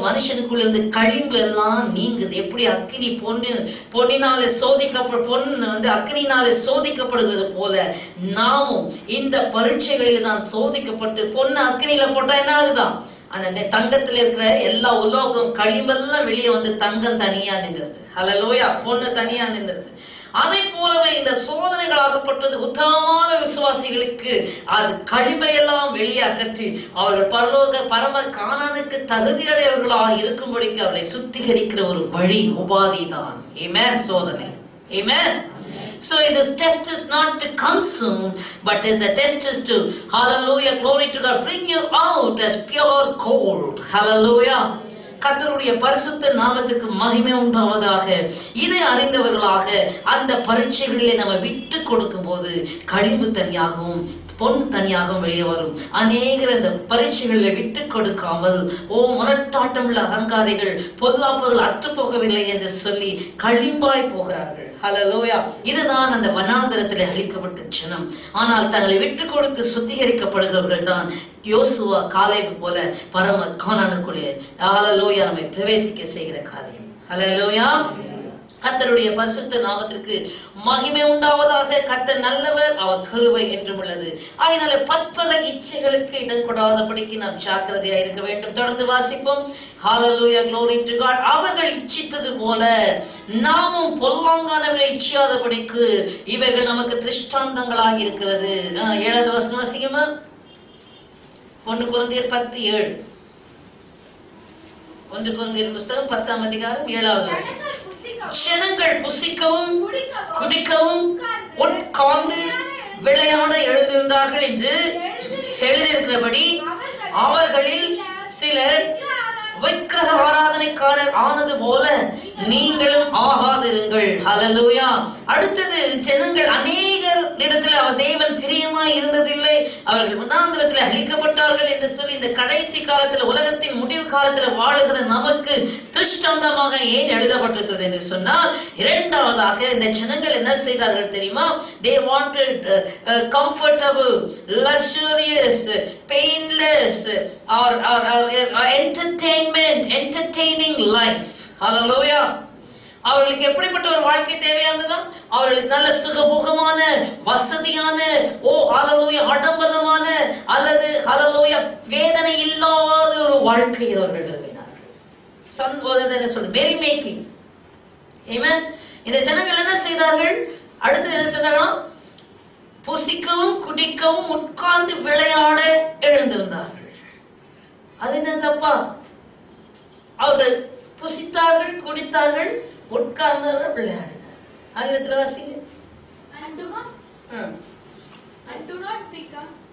மனுஷனுக்குள்ள இருந்து கழிவு எல்லாம் நீங்குது. எப்படி அக்கினி பொன்னினாலே அக்கினினாலே சோதிக்கப்படுகிறது போல நாமும் இந்த பரீட்சைகளில் தான் சோதிக்கப்பட்டு, பொண்ணு அக்கினியில போட்டா என்ன ஆகுதான், அந்த தங்கத்துல இருக்கிற எல்லா உலோகம் கழிவெல்லாம் வெளியே வந்து தங்கம் தனியா நின்றது. ஹல்லேலூயா. பொண்ணு தனியா நின்றது. அதை போலவே இந்த சோதனைகளாகப்பட்டது உத்தமமான விசுவாசிகளுக்கு அது கழிவையெல்லாம் வெளியே அகற்றி அவர்கள் பரலோக பரம கானானுக்கு தகுதியடையவர்களாக இருக்கும்படிக்கு அவரை சுத்திகரிக்கிற ஒரு வழி, உபாதி தான். ஆமென். சோதனை. ஆமென். So this test is not to consume, but the test is to, hallelujah, glory to God, bring you out as pure gold. Hallelujah. கர்த்தருடைய பரிசுத்த நாமத்துக்கு மகிமை உண்டாவதாக. இதை அறிந்தவர்களாக அந்த பரீட்சைகளிலே நம்ம விட்டு கொடுக்கும் போது கழிவு தனியாகவும் பொன் தனியாகவும் வெளியே வரும். அநேகர் அந்த பரீட்சைகளில் விட்டு கொடுக்காமல் முரட்டாட்டம் உள்ள அகங்காரிகள், பொல்லாப்பவர்கள் அற்று போகவில்லை என்று சொல்லி களிம்பாய் போகிறார்கள். ஹல்லேலூயா. இதுதான் அந்த வனாந்தரத்தில் அழிக்கப்பட்ட ஜனம். ஆனால் தங்களை விட்டு கொடுத்து சுத்திகரிக்கப்படுகிறவர்கள் தான் யோசுவா காலேபு போல பரம கானானுக்குள்ளே ஹல்லேலூயா நம்மை பிரவேசிக்க செய்கிற காரியம். ஹல்லேலூயா. கர்த்தருடைய பரிசுத்த நாமத்திற்கு மகிமை உண்டாவதாக. கர்த்தர் நல்லவர், அவர் கிருபை என்றும் உள்ளது. அதனால பற்பல இச்சைகளுக்கு இடம் கொடாதபடிக்கு நாம் ஜாக்கிரதையா இருக்க வேண்டும். தொடர்ந்து வாசிப்போம். ஹல்லேலூயா, glory to God. அவர்கள் இச்சித்தது போல நாமும் பொல்லாங்கானவர்களை இச்சியாதபடிக்கு இவைகள் நமக்கு திருஷ்டாந்தங்களாக இருக்கிறது. 7வது வசனம் வாசிக்குமா? 1 கொரிந்தியர் 10:7. 1 கொரிந்தியர் புத்தகம் 10ஆம் அதிகாரம் 7வது வசனம். ஜனங்கள் புசிக்கவும் குடிக்கவும் உட்கார்ந்து விளையாட எழுதியிருந்தார்கள் என்று எழுதியிருக்கிறபடி அவர்களில் சிலர் விக்கிரக ஆராதனைக்காரர் ஆனது போல நீங்களும் ஆகாதிருங்கள். ஹல்லேலூயா. அடுத்தது, ஜனங்கள் அநேகர் இடத்துல அவர் தேவன் பிரியமாய் இருந்ததில்லை, அவர்கள் வனாந்தரத்தில் அழிக்கப்பட்டார்கள் என்று சொல்லி இந்த கடைசி காலத்துல, உலகத்தின் முடிவு காலத்துல வாழுகிற நமக்கு திருஷ்டாந்தமாக ஏன் எழுதப்பட்டிருக்கிறது என்று சொன்னால், இரண்டாவதாக இந்த ஜனங்கள் என்ன செய்தார்கள் தெரியுமா? They wanted comfortable, luxurious, painless or entertaining life. Hallelujah. அவர்களுக்கு எப்படிப்பட்ட ஒரு வாழ்க்கை தேவையானதுதான்? அவர்களுக்கு நல்ல சுகபோகமான, வசதியான, ஹல்லேலூயா, ஆடம்பரமான அல்லது ஹல்லேலூயா வேதனை இல்லாத ஒரு வாழ்க்கை அவர்கள் விரும்பினார்கள். என்ன சொல்ற மேரி மேக்கிங். ஆமென். இந்த ஜனங்கள் என்ன செய்தார்கள்? அடுத்து என்ன செய்தார்களா? புசிக்கவும் குடிக்கவும் உட்கார்ந்து விளையாட எழுந்திருந்தார்கள். அது என்ன தப்பா? அவர்கள் புசித்தார்கள், குடித்தார்கள், உட்கார்ந்தார்கள், விளையாடினார்கள். ஆங்கிலத்தில் வாசிங்க.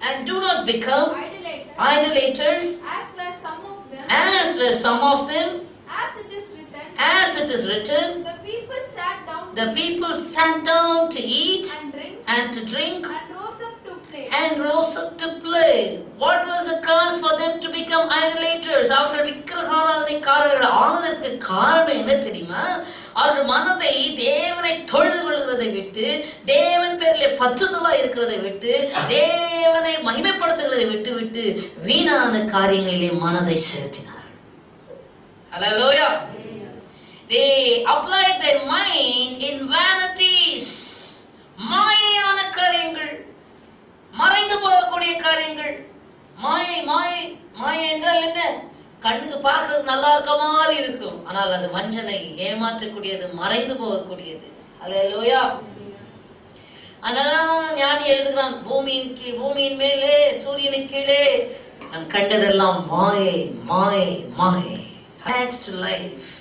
And do not become idolaters, as were some of them, as it is written, the people sat down to eat and to drink and rose up to play. What was the cause for them to become idolaters? அவர்கள் விக்கிரகாராதனைக்காரர்கள் ஆனதற்கு காரணம் என்ன தெரியுமா? அவர்கள் மனதை தேவனை தொழுது கொள்வதை விட்டு, தேவன் பேரிலே பற்றுதலா இருக்கிறதை விட்டு, தேவனை மகிமைப்படுத்துகிறதை விட்டு வீணான காரியங்களிலே மனதை செலுத்தினார். ஹல்லேலூயா. They applied their mind in vanities. மாயையான காரியங்கள், மறைந்து போகக்கூடிய காரியங்கள். மாயை மாயை மாயை என்றால் என்ன? கண்ணுக்கு பார்க்கறது நல்லா இருக்க மாதிரி இருக்கும், ஆனால் அது வஞ்சனை, ஏமாற்றக்கூடியது, மறைந்து போகக்கூடியது. அல்லேலூயா. அதனால ஞானி எழுதுகிறான், பூமியின் மேலே சூரியனுக்கு கீழே நான் கண்டதெல்லாம் மாயை மாயை மாயை. லைஃப்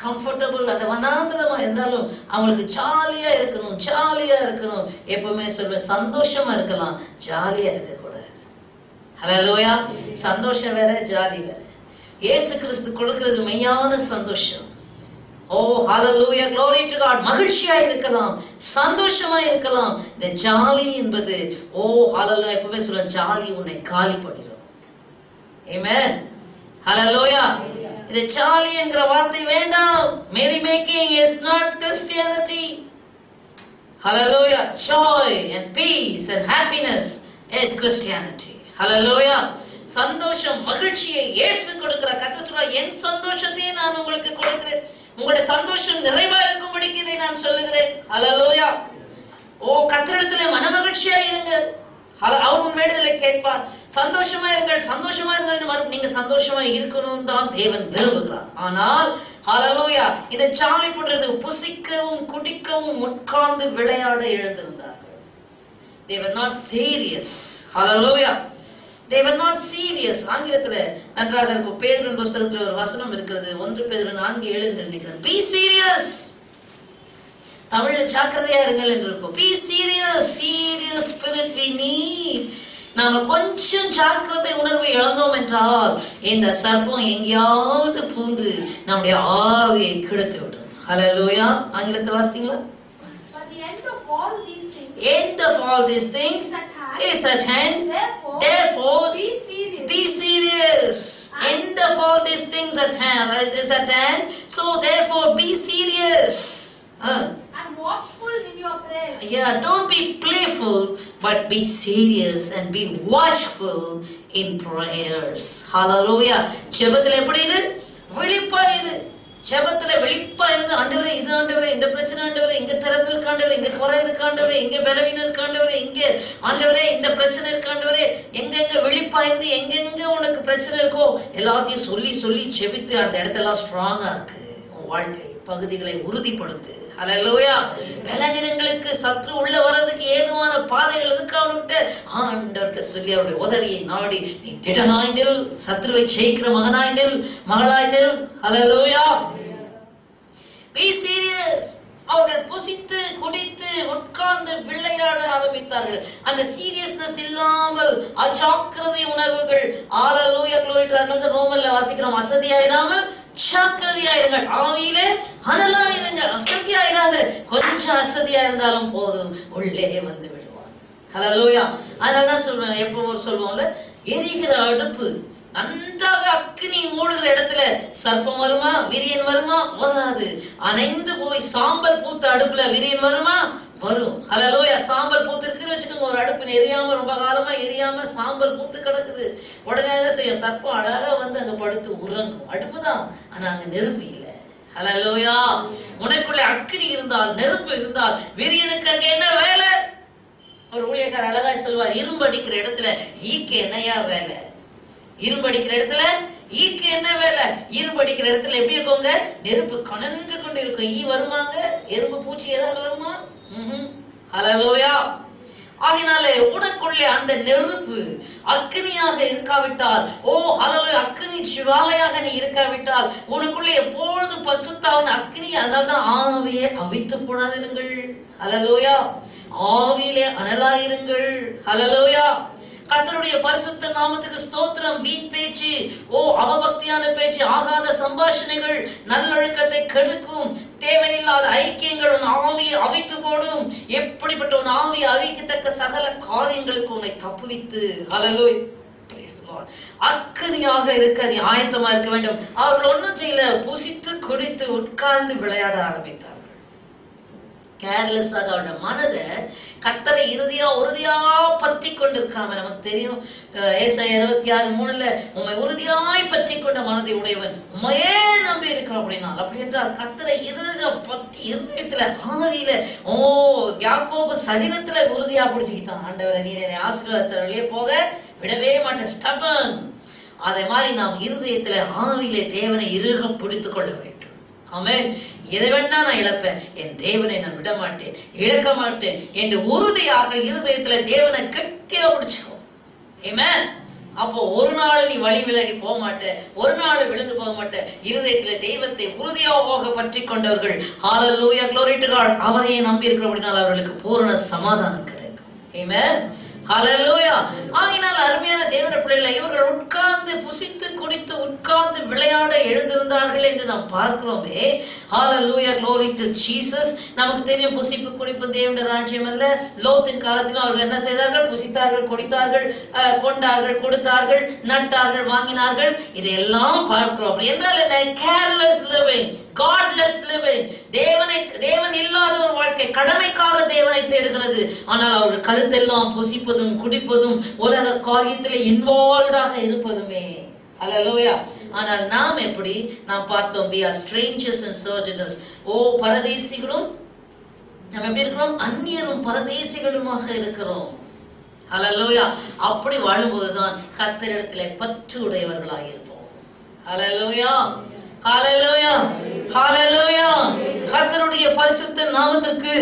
கம்ஃபர்டபுள், அந்த வனாந்திரமா இருந்தாலும் அவங்களுக்கு ஜாலியா இருக்கணும். எப்பவுமே சொல்வேன், சந்தோஷமா இருக்கலாம், ஜாலியா இருக்கக்கூடாது. ஹல்லேலூயா. சந்தோஷம் வேற, ஜாலி வேற. இயேசு கிறிஸ்து கொடுக்கிறது மெய்யான சந்தோஷம். ஓ ஹல்லேலூயா, glory to God. மகிழ்ச்சியா இருக்கலாம், சந்தோஷமா இருக்கலாம். இந்த ஜாலி என்பது, ஓ ஹல்லேலூயா, எப்பவுமே சொல்ல, ஜாலி உன்னை காலி பண்ணிடும். ஆமென். ஹல்லேலூயா. இந்த ஜாலி என்கிற வார்த்தை வேண்டாம். merry making is not Christianity. Hallelujah. Joy and peace and happiness is Christianity. Hallelujah. சந்தோஷம், மகிழ்ச்சியை இயேசு கொடுக்கிறார். கர்த்தர் சொல்றார், என் சந்தோஷத்தை நான் உங்களுக்கு கொடுக்கிறேன், உங்களுடைய சந்தோஷம் நிறைவா இருக்கும்படிக்கு இதை நான் சொல்லுகிறேன். ஹல்லேலூயா. ஓ கர்த்தரிடத்திலே மனமகிழ்ச்சியா இருங்க, அவர் உன் வேண்டுதலை கேட்பார். சந்தோஷமா இருங்கள், சந்தோஷமா இருங்கள். நீங்க சந்தோஷமா இருக்கணும் தான் தேவன் விரும்புகிறார். ஆனால் ஹல்லேலூயா, இதை ஜாலி பண்றது, புசிக்கவும் குடிக்கவும் உட்கார்ந்து விளையாட எழுந்திருந்தார்கள். They were not serious. Hallelujah. They were not serious. ஆங்கிலத்துல நன்றாக இருக்கும். பேதுருவின் புத்தகத்துல ஒரு வசனம் இருக்கிறது, 1 பேதுரு 4:7 நினைக்கிறேன். Be serious. தமிழ்ல ஜாக்கிரதையா இருங்கள் என்று இருக்கும். Be serious. Serious spirit we need. நாம கொஞ்சம் ஜாக்கிரதை உணர்வை இழந்தோம் என்றால் இந்த சர்ப்பம் எங்கேயாவது பூந்து நம்முடைய ஆவியை கெடுத்து விடும். ஹல்லேலூயா. ஆங்கிலத்தை வாசிங்களா? But the end of all these things, is at hand. Therefore, be serious. End of all these things is at hand. So therefore, be serious. And watchful in your prayers. Yeah, don't be playful, but be serious and be watchful in prayers. Hallelujah. ஜெபத்துல எப்படி இரு? விழிப்பா இரு. ஜெபத்துல விழிப்பா இருந்து, ஆண்டவரே இது, ஆண்டவரே இந்த பிரச்சனை, ஆண்டவரே இங்க திறப்பு இருக்கு, ஆண்டவரே இங்க குறை இருக்கு, ஆண்டவரே இங்க பலவீனம் இருக்கு, ஆண்டவரே இங்க, ஆண்டவரே இந்த பிரச்சனை இருக்கு, ஆண்டவரே எங்கெங்க விழிப்பா இருந்து எங்கெங்க உனக்கு பிரச்சனை இருக்கோ எல்லாத்தையும் சொல்லி சொல்லி ஜெபித்து அந்த இடத்தெல்லாம் ஸ்ட்ராங்கா இருக்கு. உன் வாழ்க்கை பகுதிகளை உறுதிப்படுத்து. ஹல்லேலூயா. பலகீனங்களுக்கு சத்ரு உள்ள வர்றதுக்கு ஏதுவான பாதைகள் எதுக்காக ஆண்டவர்கிட்ட சொல்லி அவருடைய உதவியை நாடி நீ திடனாய்ந்தில், சத்ருவை ஜெயிக்கிற மகனாய்ந்தில், மகளாய்ந்தில். ஹல்லேலூயா. Be serious. அவர்கள் புசித்து குடித்து உட்கார்ந்து விளையாட ஆரம்பித்தார்கள். அந்த சீரியஸ்னஸ் இல்லாமல் அஜாக்கிரதை உணர்வுகள். ஹல்லேலூயா, glory to God. ரோமன்ல வாசிக்கிறோம், அசதியாயிராமல் ஜாக்கிரதையாயிருங்கள், ஆவியிலே அனலாயிருங்கள். அசதியாயிராது, கொஞ்சம் அசதியா இருந்தாலும் போதும், உள்ளே வந்து விடுவார். ஹல்லேலூயா. அதனாலதான் சொல்றேன், எப்போ சொல்லுவோம்ல, எரிகிற அடுப்பு நன்றாக அக்னி மூடுகிற இடத்துல சர்ப்பம் வருமா, விரியன் வருமா? வராது. அணைந்து போய் சாம்பல் பூத்த அடுப்புல விரியன் வருமா? வரும். ஹல்லேலூயா. சாம்பல் பூத்து இருக்குன்னு வச்சுக்கோங்க, ஒரு அடுப்பு எரியாம ரொம்ப காலமா எரியாம சாம்பல் பூத்து கிடக்குது, உடனே தான் செய்யும், சர்ப்பம் அழகா வந்து அங்க படுத்து உறங்கும். அடுப்பு தான், ஆனா அங்க நெருப்பு இல்லை. ஹல்லேலூயா. உனக்குள்ள அக்னி இருந்தால், நெருப்பு இருந்தால், விரியனுக்கு அங்க என்ன வேலை? ஒரு ஊழியக்காரர் அழகா சொல்வார், இரும்பு அடிக்கிற இடத்துல ஈக்கு என்னையா வேலை? இரும்பு அடிக்கிற இடத்துல ஈக்கு என்ன வேலை? இரும்பு அடிக்கிற இடத்துல எப்படி இருக்கோங்க? நெருப்பு கனன்று கொண்டு இருக்கும். ஈ வருமாங்க? எறும்பு பூச்சி ஏதாவது வருமா? ஹல்லேலூயா. ஆகினாலே உனக்குள்ளே அந்த நெருப்பு அக்னியாக இருக்காவிட்டால், ஓ ஹல்லேலூயா, அக்னி ஜுவாலையாக நீ இருக்காவிட்டால், உனக்குள்ளே எப்பொழுதும் பரிசுத்தாவின் அக்னி. அதனால்தான் ஆவியை அவித்து போடாதிருங்கள். ஹல்லேலூயா. ஆவியிலே அனலாயிருங்கள். ஹல்லேலூயா. கர்த்தருடைய பரிசுத்த நாமத்துக்கு ஸ்தோத்திரம். வீண் பேச்சு, ஓ அவபக்தியான பேச்சு, ஆகாத சம்பாஷணைகள் நல்லொழுக்கத்தை கெடுக்கும். தேவையில்லாத ஐக்கியங்கள் உன் ஆவியை அவித்து போடும். எப்படிப்பட்ட உன் ஆவியை அவிக்கத்தக்க சகல காரியங்களுக்கு உன்னை தப்புவித்து, ஹல்லேலூயா, அக்கறையாக இருக்க நீ ஆயத்தமா இருக்க வேண்டும். அவர்கள் ஒன்றும் செய்யல, புசித்து குடித்து உட்கார்ந்து விளையாட ஆரம்பித்தார்கள். கேர்லெஸ்ஸாக அவருடைய மனதை கர்த்தரை உறுதியா பற்றி கொண்டிருக்காம, நமக்கு தெரியும் ஏசாயா 66:3 உம்மை உறுதியாய் பற்றி கொண்ட மனதை உடையவன் உண்மையே நம்பி இருக்கிறோம் அப்படின்னா, அப்படி என்றால் கர்த்தரை பற்றி இருதயத்துல ஆவியில யாக்கோபு சரீரத்துல உறுதியா பிடிச்சுக்கிட்டான். ஆண்டவரை நீர் என்னை ஆசீர்வாதத்தை வெளியே போக விடவே மாட்டேன், ஸ்டபன். அதே மாதிரி நாம் இருதயத்துல ஆவியிலே தேவனை இறுக பிடித்து கொள்ள வேண்டும். ஆமென். எதை வேணா நான் இழப்பேன், என் தேவனை நான் விட மாட்டேன், இழக்க மாட்டேன் என்று உறுதியாக இருதயத்துல தேவனை கெட்டியா பிடிச்சுக்கோ. ஆமென். அப்போ ஒரு நாள் நீ வழி விலகி போக மாட்டேன், ஒரு நாள் விழுந்து போக மாட்டேன். இருதயத்துல தெய்வத்தை உறுதியாக பற்றி கொண்டவர்கள், ஹல்லேலூயா, glory to God, அவரையே நம்பி இருக்கிறபடினால் அவர்களுக்கு பூரண சமாதானம் கிடைக்கும். ஆமென். ஹல்லேலூயா. ஆகினால் அருமையான தேவனுடைய பிள்ளைகளை, இவர்கள் உட்கார்ந்து புசித்து குடித்து உட்கார்ந்து விளையாட எழுந்திருந்தார்கள் என்று நாம் பார்க்கிறோமே. ஹல்லேலூயா, glory to Jesus. நமக்கு தெரியும் புசிப்பு குடிப்பு தேவனுடைய ராஜ்யம் அல்ல. லோத்தின் காலத்திலும் அவர்கள் என்ன செய்தார்கள்? புசித்தார்கள், குடித்தார்கள், கொண்டார்கள், கொடுத்தார்கள், நட்டார்கள், வாங்கினார்கள். இதையெல்லாம் பார்க்கிறோம். என்றால் என்ன? Careless living, cordless living. தேவன் இல்லாத ஒரு வாழ்க்கை, கடமைக்காக தேவனை தேடுகிறது. ஆனால் அவர்கள் கருத்தெல்லாம் புசிப்பதும் குடிப்பதும் உலக காரியத்தில் இன்வால்வ்டாக இருப்பதுமே. ஹல்லேலூயா. ஆனால் நாம் எப்படி? நாம் பார்த்தோம், we are strangers and sojourners. பரதேசிகளும் நாம் எப்படி இருக்கிறோம்? அந்நியரும் பரதேசிகளுமாக இருக்கிறோம். ஹல்லேலூயா. அப்படி வாழும்போதுதான் கர்த்தரிடத்திலே பற்று உடையவர்களாக இருப்போம். ஹல்லேலூயா, ஹல்லேலூயா, ஹல்லேலூயா. கர்த்தருடைய பரிசுத்த நாமத்திற்கு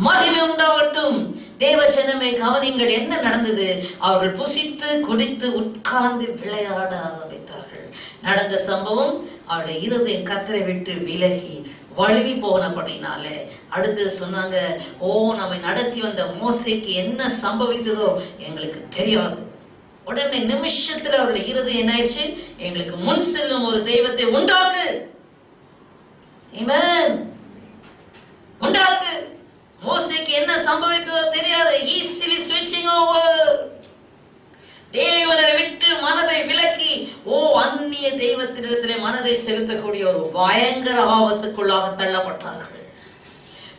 மகிமை உண்டாகட்டும். தேவ ஜனமே கவனிங்கள், என்ன நடந்தது? அவர்கள் புசித்து குடித்து உட்கார்ந்து விளையாட ஆரம்பித்தார்கள். நடந்த சம்பவம், அவருடைய இருதயம் கர்த்தரை விட்டு விலகி வழுவி போனபடினாலே அடுத்து சொன்னாங்க, நம்மை நடத்தி வந்த மோசேக்கு என்ன சம்பவித்ததோ எங்களுக்கு தெரியாது. உடனே நிமிஷத்துல அவருடைய இருதயம் என்ன ஆயிடுச்சு? எங்களுக்கு முன் செல்லும் ஒரு தெய்வத்தை உண்டாக்கு, ஆமென், உண்டாக்கு. மோசேக்கு என்ன சம்பவித்ததோ தெரியாது. ஈஸிலி ஸ்விட்சிங் ஓவர். தேவனை விட்டு மனதை விலக்கி அந்நிய தெய்வத்தினிடத்திலே மனதை செலுத்தக்கூடிய ஒரு பயங்கர ஆபத்துக்குள்ளாக தள்ளப்பட்டார்கள்.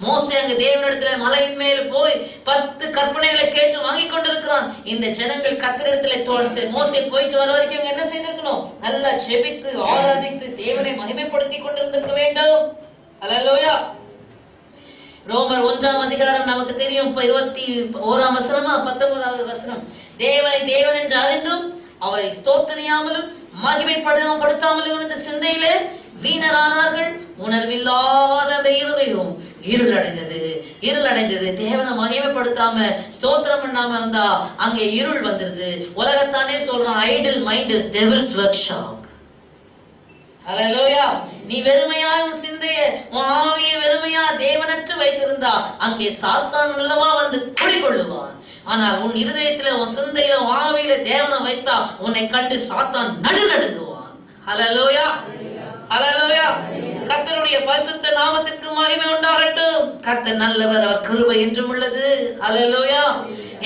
மோசே அங்கு தேவனிடத்துல மலையின் மேல் போய் 10 கற்பனைகளை கேட்டு வாங்கி கொண்டிருக்கிறான். இந்த ஜனங்கள் கர்த்தரிடத்திலே தோழ்த்து மோசே போயிட்டு வர வரைக்கும் என்ன செய்திருக்கணும்? நல்லா ஜெபித்து ஆராதித்து தேவனை மகிமைப்படுத்தி கொண்டிருந்திருக்க வேண்டும். ஹல்லேலூயா. ரோமர் 1ஆம் அதிகாரம் நமக்கு தெரியும், 21ஆம் வசனமா 19வது வசனம். தேவன் என்று அறிந்தும் அவரை ஸ்தோத்திரியாமலும் மகிமைப்படுத்தாமலும் இருந்த சிந்தையிலே வீணரானார்கள். உணர்வில்லாத அந்த இருதயம் இருளடைந்தது. தேவனை மகிமைப்படுத்தாம ஸ்தோத்திரம் பண்ணாம இருந்தா அங்கே இருள் வந்துருது. உலகத்தானே சொல்றான், idle mind is devil's workshop. Hallelujah. நீ வெறுமையா சிந்தைய ஆவிய வெறுமையா தேவனற்று வைத்திருந்தா அங்கே சாத்தான் உள்ளவா வந்து குடிகொள்ளுவான். ஆனால் உன் இருதயத்துல உன் சிந்தையில ஆவியில தேவனை வைத்தா உன்னை கண்டு சாத்தான் நடுநடுங்குவான். ஹல்லேலூயா, ஹல்லேலூயா. கர்த்தருடைய பரிசுத்த நாமத்திற்கு மகிமை உண்டாகட்டும். கர்த்தர் நல்லவர், அவர் கிருபை என்றும் உள்ளது. ஹல்லேலூயா.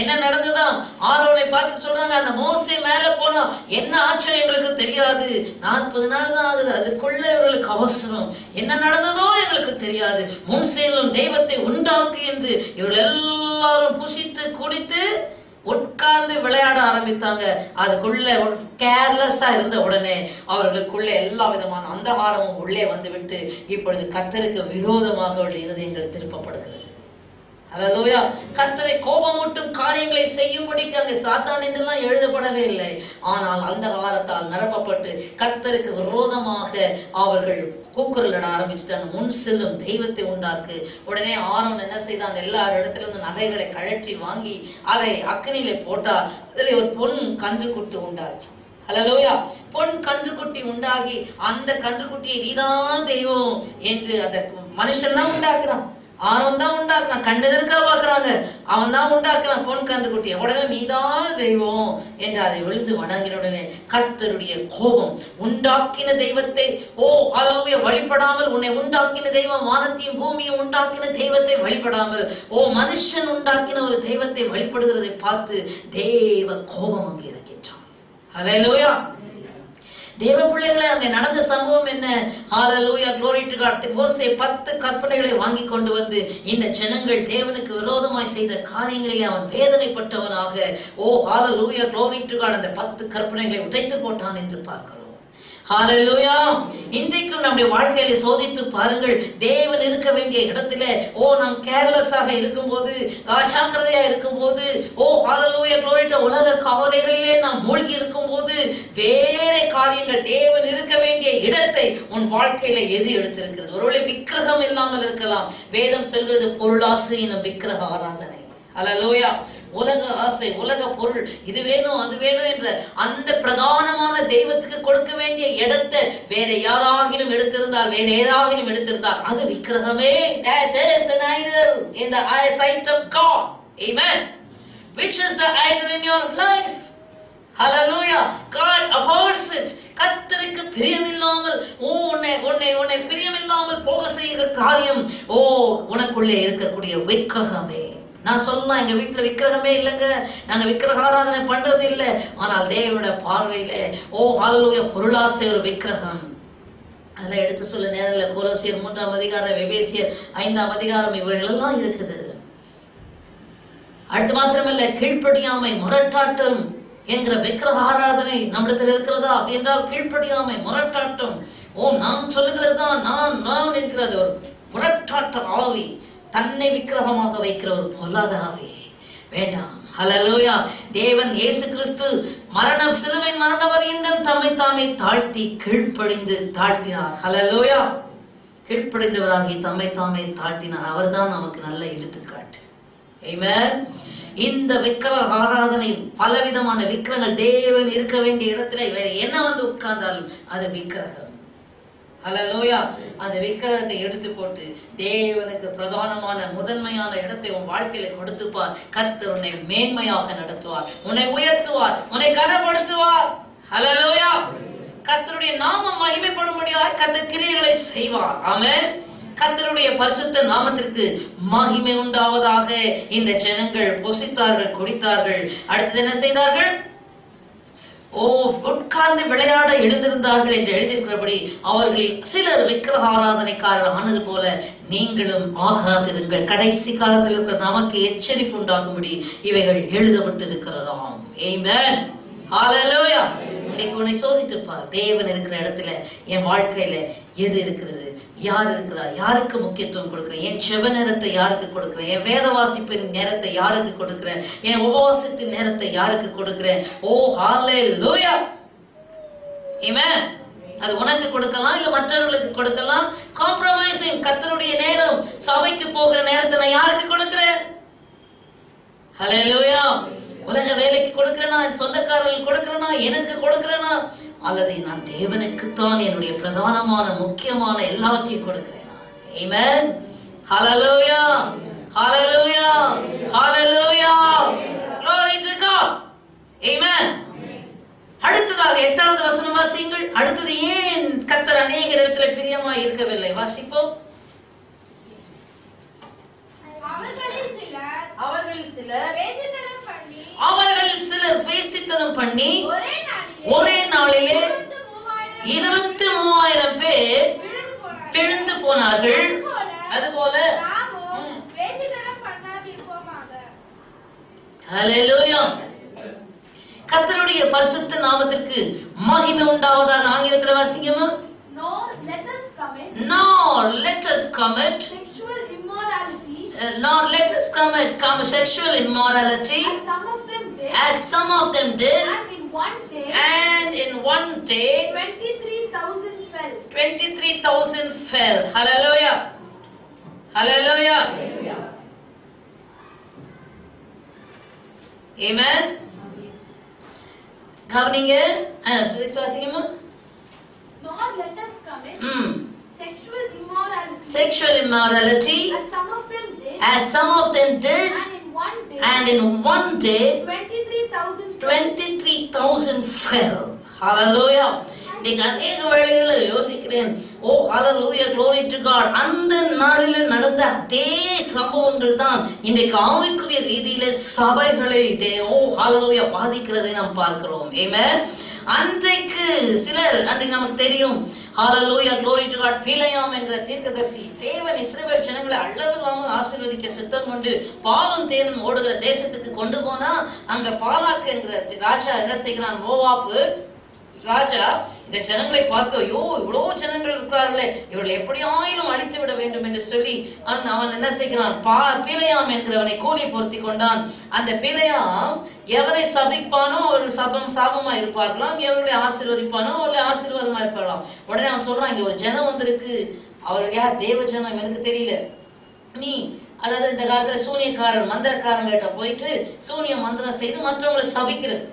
என்ன நடந்ததாம்? ஆரோனை பார்த்து சொல்றாங்க, அந்த மோசே மேல போனா என்ன ஆச்சோ எங்களுக்கு தெரியாது. 40 நாள் தான் ஆகுது, அதுக்குள்ள இவர்களுக்கு அவசரம். என்ன நடந்ததோ எங்களுக்கு தெரியாது. முன் செல்லும் தெய்வத்தை உண்டாக்கு என்று இவர்கள் எல்லாரும் புசித்து குடித்து உட்கார்ந்து விளையாட ஆரம்பித்தாங்க. அதுக்குள்ள கேர்லெஸ்ஸா இருந்த உடனே அவர்களுக்குள்ள எல்லா விதமான அந்தகாரமும் உள்ளே வந்துவிட்டு இப்பொழுது கர்த்தருக்கு விரோதமாக அவர்கள் இருதயங்கள் திருப்பப்படுகிறது. ஹல்லேலூயா. கர்த்தரை கோபமூட்டும் காரியங்களை செய்யும்படிக்கு அங்கே சாத்தான் என்றெல்லாம் எழுதப்படவே இல்லை. ஆனால் அந்தகாரத்தால் நிரப்பப்பட்டு கர்த்தருக்கு விரோதமாக அவர்கள் கூக்குரலிட ஆரம்பிச்சுட்டாங்க. முன் செல்லும் தெய்வத்தை உண்டாக்கு. உடனே ஆரோன் என்ன செய்தான்? எல்லார் இடத்துல இருந்து நகைகளை கழற்றி வாங்கி அதை அக்கினியில போட்டா அதுல ஒரு பொன் கன்றுக்குட்டி உண்டாச்சு. ஹல்லேலூயா. பொன் கன்றுக்குட்டி உண்டாகி அந்த கன்றுக்குட்டியை நீதான் தெய்வம் என்று அந்த மனுஷன் தான் உண்டாக்குறான். ஆரோன் தான் உண்டாக்குறான். கண்டதற்காக பாக்குறாங்க, அவன் தான் உண்டாக்குறான் பொன் கன்றுக்குட்டியை. உடனே நீதான் தெய்வம் என்று அதை விழுந்து வணங்கின உடனே கர்த்தருடைய கோபம், உண்டாக்கின தெய்வத்தை ஹல்லேலூயா வழிபடாமல், உன்னை உண்டாக்கின தெய்வம் வானத்தையும் பூமியும் உண்டாக்கின தெய்வத்தை வழிபடாமல் மனுஷன் உண்டாக்கின ஒரு தெய்வத்தை வழிபடுகிறதை பார்த்து தேவ கோபம் அங்கே இருக்கின்றான். ஹல்லேலூயா. தேவ பிள்ளைகளை அங்கே நடந்த சம்பவம் என்ன? ஹalleluya, glory to God. மோசே 10 கற்பனைகளை வாங்கி கொண்டு வந்து இந்த ஜனங்கள் தேவனுக்கு விரோதமாய் செய்த காரியங்களிலே அவன் வேதனைப்பட்டவனாக, ஓ ஹalleluya, glory to God, அந்த 10 கற்பனைகளை உடைத்து போட்டான் என்று பார்க்கிறோம். ஹalleluya. இன்றைக்கும் நம்முடைய வாழ்க்கையில சோதித்து பாருங்கள். தேவன் இருக்க வேண்டிய இடத்துல நாம் கேர்லெஸ்ஸாக இருக்கும்போது, அஜாக்கிரதையா இருக்கும்போது, ஹalleluya, glory to உலக கவலைகளிலே நாம் மூழ்கி இருக்கும்போது, வேற காரியங்கள் தேவன் இருக்க வேண்டிய இடத்தை உன் வாழ்க்கையில எது எடுத்திருக்கிறது? ஒருவேளை விக்கிரகம் இல்லாமல் இருக்கலாம். வேதம் சொல்கிறது பொருளாசை எனும் விக்கிரக ஆராதனை. ஹalleluya. உலக ஆசை, உலக பொருள், இது வேணும் அது வேணும் என்ற அந்த பிரதானமான தெய்வத்துக்கு கொடுக்க வேண்டிய இடத்தை வேற யாராகிலும் எடுத்திருந்தால், வேற ஏதாகிலும் எடுத்திருந்தால் அது விக்கிரகமே. That is an idol in the eyesight of God. Amen. Which is the idol in your life? Hallelujah. God abhors it. கர்த்தருக்கு பிரியமில்லாமல் உன்னை பிரியமில்லாமல் போக செய்கிற காரியம் உனக்குள்ளே இருக்கக்கூடிய விக்கிரகமே. நான் சொல்லலாம், எங்க வீட்டுல விக்கிரகமே இல்லைங்க, நாங்க விக்கிரக ஆராதனை பண்றது இல்லை. ஆனால் தேவனுடைய பார்வையில ஹalleluya, பொருளாசை ஒரு விக்கிரகம். அதெல்லாம் எடுத்து சொல்ல நேரம் இல்லை. கொலோசியர் 3ஆம் அதிகாரம், எபேசியர் 5ஆம் அதிகாரம், இவர்களெல்லாம் இருக்குது. அடுத்து மாத்திரமல்ல, கீழ்ப்படியாமை, முரட்டாட்டம் என்கிற விக்கிரக ஆராதனை நம்மிடத்தில் இருக்கிறதா? அப்படி என்றால் கீழ்ப்படியாமை, முரட்டாட்டம், நான் சொல்லுகிறது தான் நான் என்கிறது ஒரு முரட்டாட்ட ஆவி, தன்னை விக்கிரகமாக வைக்கிற ஒரு பொல்லாத ஆவி வேண்டாம். ஹalleluya. தேவன் இயேசு கிறிஸ்து சிலுவை மரண பரியந்தம் தம்மை தாமே தாழ்த்தி கீழ்ப்படிந்து தாழ்த்தினார். ஹalleluya. கீழ்ப்படிந்தவராகி தம்மை தாமே தாழ்த்தினார். அவர்தான் நமக்கு நல்ல எடுத்துக்காட்டு. ஆமென். இந்த விக்கிரக ஆராதனை, பலவிதமான விக்கிரகங்கள், தேவன் இருக்க வேண்டிய இடத்துல வேற என்ன வந்து உட்கார்ந்தாலும் அது விக்கிரகம். ஹalleluya. அந்த விக்கிரகத்தை எடுத்து போட்டு தேவனுக்கு பிரதானமான முதன்மையான இடத்தை உன் வாழ்க்கையில கொடுத்துப்பார். கர்த்தர் உன்னை மேன்மையாக நடத்துவார், உன்னை உயர்த்துவார், உன்னை கனப்படுத்துவார். ஹalleluya. கர்த்தருடைய நாமம் மகிமைப்படும்படியாக கர்த்தர் கிரியைகளை செய்வார். ஆமென். கர்த்தருடைய பரிசுத்த நாமத்திற்கு மகிமை உண்டாவதாக. இந்த ஜனங்கள் புசித்தார்கள், குடித்தார்கள். அடுத்தது என்ன செய்தார்கள்? உட்கார்ந்து விளையாட எழுந்திருந்தார்கள் என்று எழுதியிருக்கிறபடி அவர்கள் சிலர் விக்கிரக ஆராதனைக்காரர் ஆனது போல நீங்களும் ஆகாதிருங்கள். கடைசி காலத்தில் இருக்கிற நமக்கு எச்சரிப்பு உண்டாகும்படி இவைகள் எழுதப்பட்டிருக்கிறதாம். ஆமென். ஹalleluya. இன்னைக்கு உன்னை சோதித்துப்பார். தேவன் இருக்கிற இடத்துல என் வாழ்க்கையில எது இருக்கிறது? யார் இருக்கிறார்? யாருக்கு முக்கியத்துவம் கொடுக்கிறேன்? என் செப நேரத்தை யாருக்கு கொடுக்கிறேன்? என் வேத வாசிப்பின் நேரத்தை யாருக்கு கொடுக்கிறேன்? என் உபவாசத்தின் நேரத்தை யாருக்கு கொடுக்கிறேன்? ஹalleluya. ஆமென். அது உனக்கு கொடுக்கலாம், இல்ல மற்றவர்களுக்கு கொடுக்கலாம். காம்ப்ரமைசிங். கர்த்தருடைய நேரம், சபைக்கு போகிற நேரத்தை நான் யாருக்கு கொடுக்கிறேன்? ஹalleluya. உலக வேலைக்கு கொடுக்கிறேனா? சொந்தக்காரர்களுக்கு கொடுக்கிறேனா? எனக்கு கொடுக்கிறேனா? அல்லது நான் தேவனுக்குத்தான் என்னுடைய பிரதானமான முக்கியமான எல்லாவற்றையும் கொடுக்கிறேன். ஆமென். ஹalleluya. ஹalleluya. ஹalleluya. glory to God. ஆமென். அடுத்ததாக 8வது வசனம் வாசியுங்கள். அடுத்தது ஏன் கர்த்தர் அநேகர் இடத்துல பிரியமாய் இருக்கவில்லை? வாசிப்போம். அவர்களில் சிலர் வேசித்தனம் பண்ணி ஒரே நாளிலே 23,000 பேர் பிழந்து போனார்கள். அதுபோல ஹalleluya. கர்த்தருடைய பரிசுத்த நாமத்திற்கு மகிமை உண்டாவதாக. ஆங்கிலத்தில் வாசிக்கமா? Nor let us commit sexual immorality. Nor let us commit sexual immorality, as some of them did, and in one day 23,000 fell. 23,000 fell. Hallelujah. Hallelujah. Amen. கவனிங்க. வாசிக்கமா? Nor let us commit sexual immorality. Sexual immorality, as some of them did, and in one day 23,000 fell. Hallelujah. நீங்க அநேக வேளைகளில் யோசிக்கிறேன், hallelujah, glory to God. அந்த நாளில் நடந்த அதே சம்பவங்கள் தான் இன்றைக்கு ஆவிக்குரிய ரீதியில சபைகளை hallelujah பாதிக்கிறதை நாம் பார்க்கிறோம். ஆமென். அன்றைக்கு சிலர், அன்றைக்கு நமக்கு தெரியும், ஹalleluya glory to God, பிலேயாம் என்ற தீர்க்கதரிசி தேவன் இஸ்ரவேல் ஜனங்களை அளவில்லாமல் ஆசீர்வதிக்க சித்தம் கொண்டு பாலும் தேனும் ஓடுகிற தேசத்துக்கு கொண்டு போனா, அங்க பாலாக்கு என்கிற ராஜா என்ன செய்கிறான், மோவாப்பு ராஜா இந்த ஜனங்களை பார்த்து, ஐயோ இவ்வளவு ஜனங்கள் இருக்கிறார்களே, இவர்களை எப்படியாயிலும் அழித்து விட வேண்டும் என்று சொல்லி அவன் என்ன செய்கிறான், பிலேயாம் என்கிறவனை கூலி பொருத்தி கொண்டான். அந்த பிலேயாம் எவனை சபிப்பானோ அவர்கள் சாபமா இருப்பார்களாம், எவர்களை ஆசீர்வதிப்பானோ அவர்களை ஆசீர்வாதமா இருப்பார்களாம். உடனே அவன் சொல்றான், இங்க ஒரு ஜனம் வந்திருக்கு, அவர்கள் யார், தேவ ஜனம், எனக்கு தெரியல. நீ அதாவது இந்த காலத்துல சூனியக்காரன் மந்திரக்காரங்கிட்ட போயிட்டு சூனியம் மந்திரம் செய்து மற்றவங்களை சபிக்கிறது,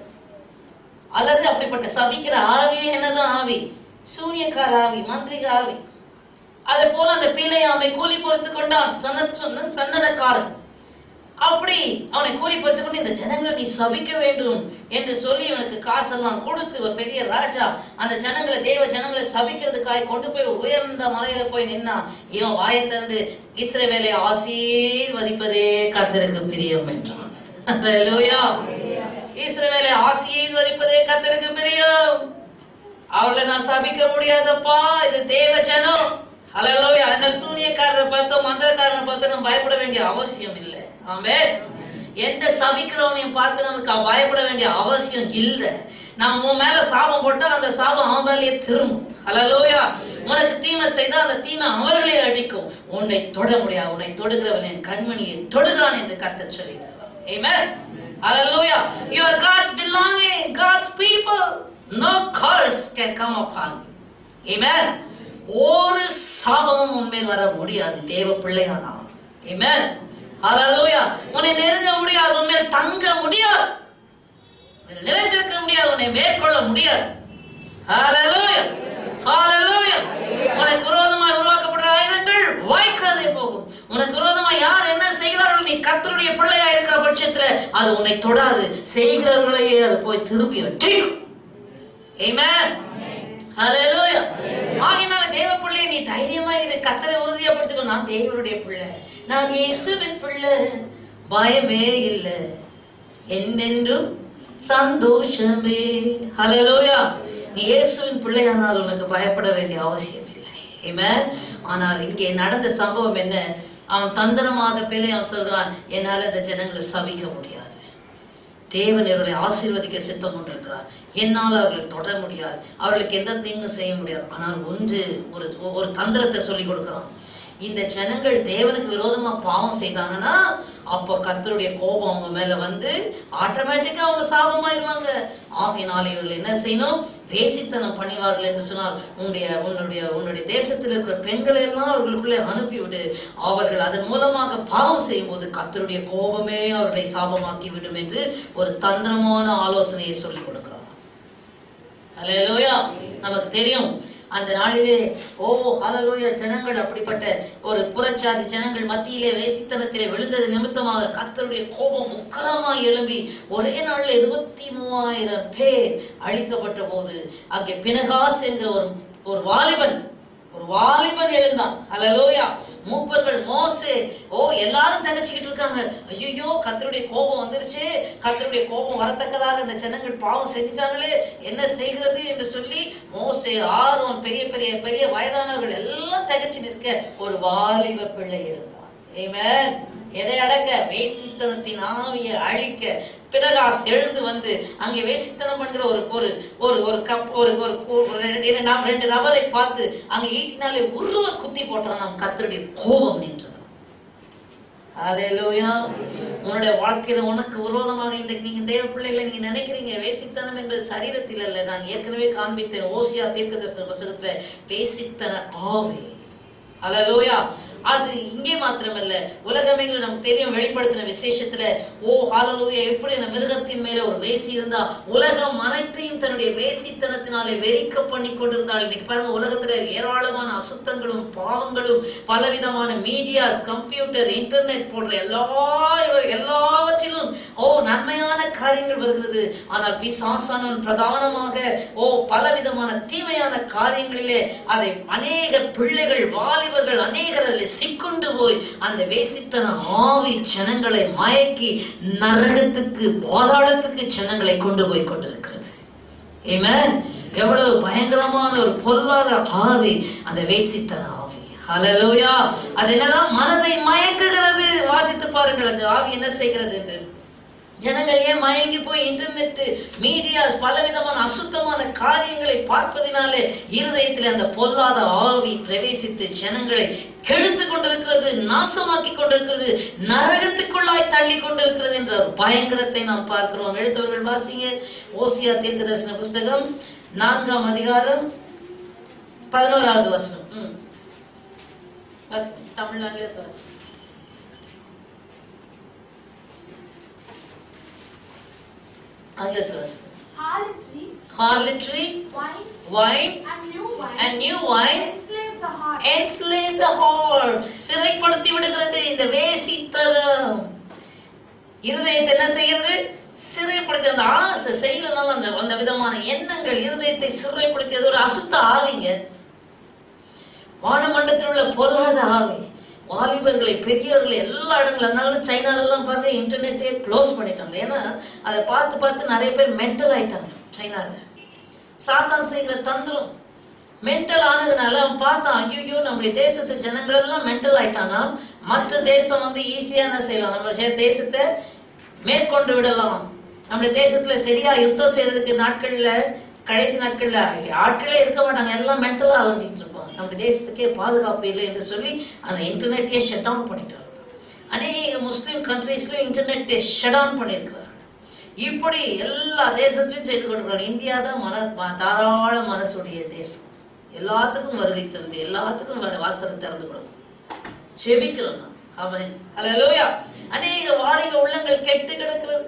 அதாவது அப்படிப்பட்ட சபிக்கிற ஆவி என்னதான் ஆவி, சூனியக்கார ஆவி, மந்திரிக ஆவி. அதே போல அந்த பிலேயாமை கூலி பொறுத்து கொண்டான், சன்னதக்காரன். அப்படி அவனை கூலி பொறுத்து கொண்டு இந்த ஜனங்களை நீ சபிக்க வேண்டும் என்று சொல்லி இவனுக்கு காசெல்லாம் கொடுத்து ஒரு பெரிய ராஜா அந்த ஜனங்களை, தேவ ஜனங்களை சபிக்கிறதுக்காக கொண்டு போய் உயர்ந்த மலையில போய் நின்னா. இவன் வாயை திறந்து இஸ்ரவேலை ஆசீர்வதிப்பதே கர்த்தருக்கு பிரியம் என்றான். அல்லேலூயா. இஸ்ரவேலை ஆசீர்வதிப்பதே கர்த்தருக்கு பிரியம். அவளை நான் சபிக்க முடியாதப்பா, இது தேவ ஜனம். அல்லேலூயா. அந்த சூனியக்காரரை பார்த்தோம், மந்திரக்காரனை பார்த்து நம்ம பயப்பட வேண்டிய அவசியம் இல்லை. ஆமென். எந்த சபிக்கிறவனையும் பார்த்து நமக்கு பயப்பட வேண்டிய அவசியம் இல்லை. நான் உன் மேல சாபம் போட்டா அந்த சாபம் அவன் மேலேயே திரும்பும். அல்லேலூயா. உனக்கு தீமை செய்தா அந்த தீமை அவர்களே அடிக்கும். உன்னை தொட முடியாது. உன்னை தொடுகிறவன் என் கண்மணியை தொடுகிறான் என்று கர்த்தர் சொல்கிறார். ஆமென். Hallelujah. You are God's belonging, God's people. No curse can come upon you. Amen. ஒரு சாபமும் உன்மேல் வர முடியாது, தேவ பிள்ளையானாலும். Amen. Hallelujah. உன்னை நெருங்க முடியாது, உன்மேல் தங்க முடியாது, நிலைத்திருக்க முடியாது, உன்னை மேற்கொள்ள முடியாது. Hallelujah. Hallelujah. உனக்கு விரோதமாக உருவாக்கப்படுற ஆயுதங்கள் வாய்க்காதே போகும். உனக்கு விரோதமாக யார் என்ன செய்கிறார்கள், நீ கர்த்தருடைய பிள்ளையா இருக்கிற பட்சத்துல அது உன்னை தொடாது, செய்கிறவர்களையே அது போய் திருப்பி வெற்றிடும். Amen. Hallelujah. ஆகினால தேவ பிள்ளை நீ தைரியமா இரு, கர்த்தரை உறுதியா பிடிச்சுக்கோ. நான் தேவனுடைய பிள்ளை, நான் இயேசுவின் பிள்ளை, பயமே இல்லை, என்றென்றும் சந்தோஷமே. Hallelujah. நீ இயேசுவின் பிள்ளையானால் உனக்கு பயப்பட வேண்டிய அவசியம் இல்லை. ஆமென். ஆனால் இங்கே நடந்த சம்பவம் என்ன, அவன் தந்திரமாக பிள்ளையான் சொல்றான், என்னால் இந்த ஜனங்களை சபிக்க முடியாது, தேவன் இவர்களை ஆசீர்வதிக்க சித்தம் கொண்டிருக்கிறார், என்னால் அவர்களை தொட முடியாது, அவர்களுக்கு எந்த தீங்கும் செய்ய முடியாது. ஆனால் ஒரு தந்திரத்தை சொல்லி கொடுக்கிறான். இந்த ஜனங்கள் தேவனுக்கு விரோதமா பாவம் செய்தாங்கன்னா அப்போ கர்த்தருடைய கோபம் அவங்க மேல வந்து ஆட்டோமேட்டிக்கா அவங்க சாபமாயிருவாங்க. ஆகையினால இவர்கள் என்ன செய்யணும், வேசித்தனம் பண்ணிவார்கள் என்று சொன்னால் உன்னுடைய தேசத்தில் இருக்கிற பெண்களை எல்லாம் அவர்களுக்குள்ளே அனுப்பிவிடு, அவர்கள் அதன் மூலமாக பாவம் செய்யும் போது கர்த்தருடைய கோபமே அவர்களை சாபமாக்கி விடும் என்று ஒரு தந்திரமான ஆலோசனையை சொல்லி கொடுக்கிறார். அல்லேலூயா. நமக்கு தெரியும் அந்த நாளிலே ஹல்லேலூயா, ஜனங்கள் அப்படிப்பட்ட ஒரு புறச்சாதி ஜனங்கள் மத்தியிலே வேசித்தனத்திலே விழுந்தது நிமித்தமாக கர்த்தருடைய கோபம் உக்கிரமாய் எழும்பி ஒரே நாளில் 23,000 பேர் அழிக்கப்பட்ட போது அங்கே பினகாஸ் என்கிற ஒரு வாலிபன் எழுந்தான். ஹல்லேலூயா. மூப்பர்கள் மோசே எல்லாரும் தகச்சிக்கிட்டு இருக்காங்க. ஐயோ கர்த்தருடைய கோபம் வந்துருச்சு, கர்த்தருடைய கோபம் வரத்தக்கதாக இந்த ஜனங்கள் பாவம் செஞ்சுட்டாங்களே, என்ன செய்கிறது என்று சொல்லி மோசே, ஆரோன், பெரிய பெரிய பெரிய வயதானவர்கள் எல்லாம் தகச்சு நிற்க ஒரு வாலிப பிள்ளை எழுந்தான். ஆமென். எதை அடக்க, வேசித்தனத்தின் ஆவியை அழிக்க பினகாஸ் எழுந்து வந்து அங்கே வேசித்தனம் பண்கிற நாம் 2 நபரை பார்த்து அங்கே ஈட்டினாலே உருவ குத்தி போட்டான். நாம் கர்த்தருடைய கோபம் நின்றது. ஹல்லேலூயா. உன்னுடைய வாழ்க்கையில உனக்கு விரோதமாக இன்றைக்கு நீங்க தேவ பிள்ளைகளை நீங்க நினைக்கிறீங்க, வேசித்தனம் என்பது சரீரத்தில் அல்ல. நான் ஏற்கனவே காண்பித்தேன், ஓசியா தீர்க்கதரிசன புத்தகத்துல வேசித்தன ஆவி. ஹல்லேலூயா. அது இங்கே மாத்திரமல்ல, உலகமெங்கிலும் நமக்கு தெரியும், வெளிப்படுத்தின விசேஷத்துல ஹல்லேலூயா, எப்படி அந்த மிருகத்தின் மேல ஒரு வேசி இருந்தா உலகம் அனைத்தையும் தன்னுடைய வேசித்தனத்தினாலே வெறிக்க பண்ணி கொண்டிருந்தாள். இன்னைக்கு பாருங்க, உலகத்துல ஏராளமான அசுத்தங்களும் பாவங்களும் பலவிதமான மீடியாஸ், கம்ப்யூட்டர், இன்டர்நெட் போன்ற எல்லாவற்றிலும் நன்மையான காரியங்கள் வருகிறது. ஆனால் பிசாசானவன் பிரதானமாக பலவிதமான தீமையான காரியங்களிலே அதை அநேக பிள்ளைகள், வாலிபர்கள் அநேகர் சிக்குண்டு போய் அந்த வேசித்தன ஆவி ஜனங்களை மயக்கி நரகத்துக்கு, பாதாளத்துக்கு ஜனங்களை கொண்டு போய் கொண்டிருக்கிறது. ஆமென். எவ்வளவு பயங்கரமான ஒரு பொல்லாத ஆவி அந்த வேசித்தன ஆவி. ஹல்லேலூயா. அது என்னதான் மனதை மயக்குகிறது. வாசித்து பாருங்கள் அந்த ஆவி என்ன செய்கிறது என்று. ஜனங்கள் ஏன் மயங்கி போய் இன்டர்நெட் மீடியாஸ் பலவிதமான அசுத்தமான காரியங்களை பார்ப்பதினாலே இருதயத்தில் அந்த பொல்லாத ஆவி பிரவேசித்து ஜனங்களை கெடுத்து கொண்டிருக்கிறது, நாசமாக்கி கொண்டிருக்கிறது, நரகத்துக்குள்ளாய் தள்ளி கொண்டிருக்கிறது என்ற பயங்கரத்தை நாம் பார்க்கிறோம். எழுத்தவர்கள் வாசிங்க ஓசியா தீர்க்கதரிசன புஸ்தகம் 4ஆம் அதிகாரம் 11வது வசனம். தமிழ் ஆங்கிலத்தில் வாசி. Harlotry, wine, and new wine enslave the heart. சிறைப்படுத்தி விடுகிறது இந்த வேசித்தனம். இருதயத்தை என்ன செய்கிறது? சிறைப்படுத்தி அந்த ஆசை செய்யலனால அந்த விதமான எண்ணங்கள் இருதயத்தை சிறைப்படுத்தியது ஒரு அசுத்த ஆவிங்க. வானமண்டலத்தில் உள்ள பொல்லாத ஆவி வாலிபர்களை பெரியவர்களை எல்லா இடங்களும். அதனால சைனாலெல்லாம் பாருங்க இன்டர்நெட்டே க்ளோஸ் பண்ணிட்டாங்க. ஏன்னா அதை பார்த்து பார்த்து நிறைய பேர் மென்டல் ஆயிட்டாங்க. சைனாவில் சாத்தான் செய்கிற தந்திரம் மென்டல் ஆனதுனால அவன் பார்த்தான், ஐயோ நம்முடைய தேசத்து ஜனங்கள் எல்லாம் மென்டல் ஆயிட்டானா மற்ற தேசம் ஈஸியா என்ன செய்யலாம், நம்ம தேசத்தை மேற்கொண்டு விடலாம். நம்முடைய தேசத்துல சரியா யுத்தம் செய்யறதுக்கு நாட்கள்ல கடைசி நாட்கள்ல ஆட்களே இருக்க மாட்டாங்க, எல்லாம் மென்டலா அலைஞ்சிட்டு இருப்பாங்க. நம்ம தேசத்துக்கே பாதுகாப்பு இல்லை என்று சொல்லி அந்த இன்டர்நெட்டையே ஷட் டவுன் பண்ணிட்டாங்க. அநேக முஸ்லீம் கண்ட்ரீஸ்லயும் இன்டர்நெட்டை ஷட் டவுன் பண்ணியிருக்கிறாங்க. இப்படி எல்லா தேசத்திலையும் செய்து கொண்டிருக்கிறாங்க. இந்தியா தான் தாராள மனசுடைய தேசம். எல்லாத்துக்கும் வருகை தந்து எல்லாத்துக்கும் வாசலை திறந்து கொடுக்கும். செபிக்கிறோம் அவன். ஹல்லேலூயா. அநேக வாலிப உள்ளங்கள் கெட்டு கிடக்கிறது.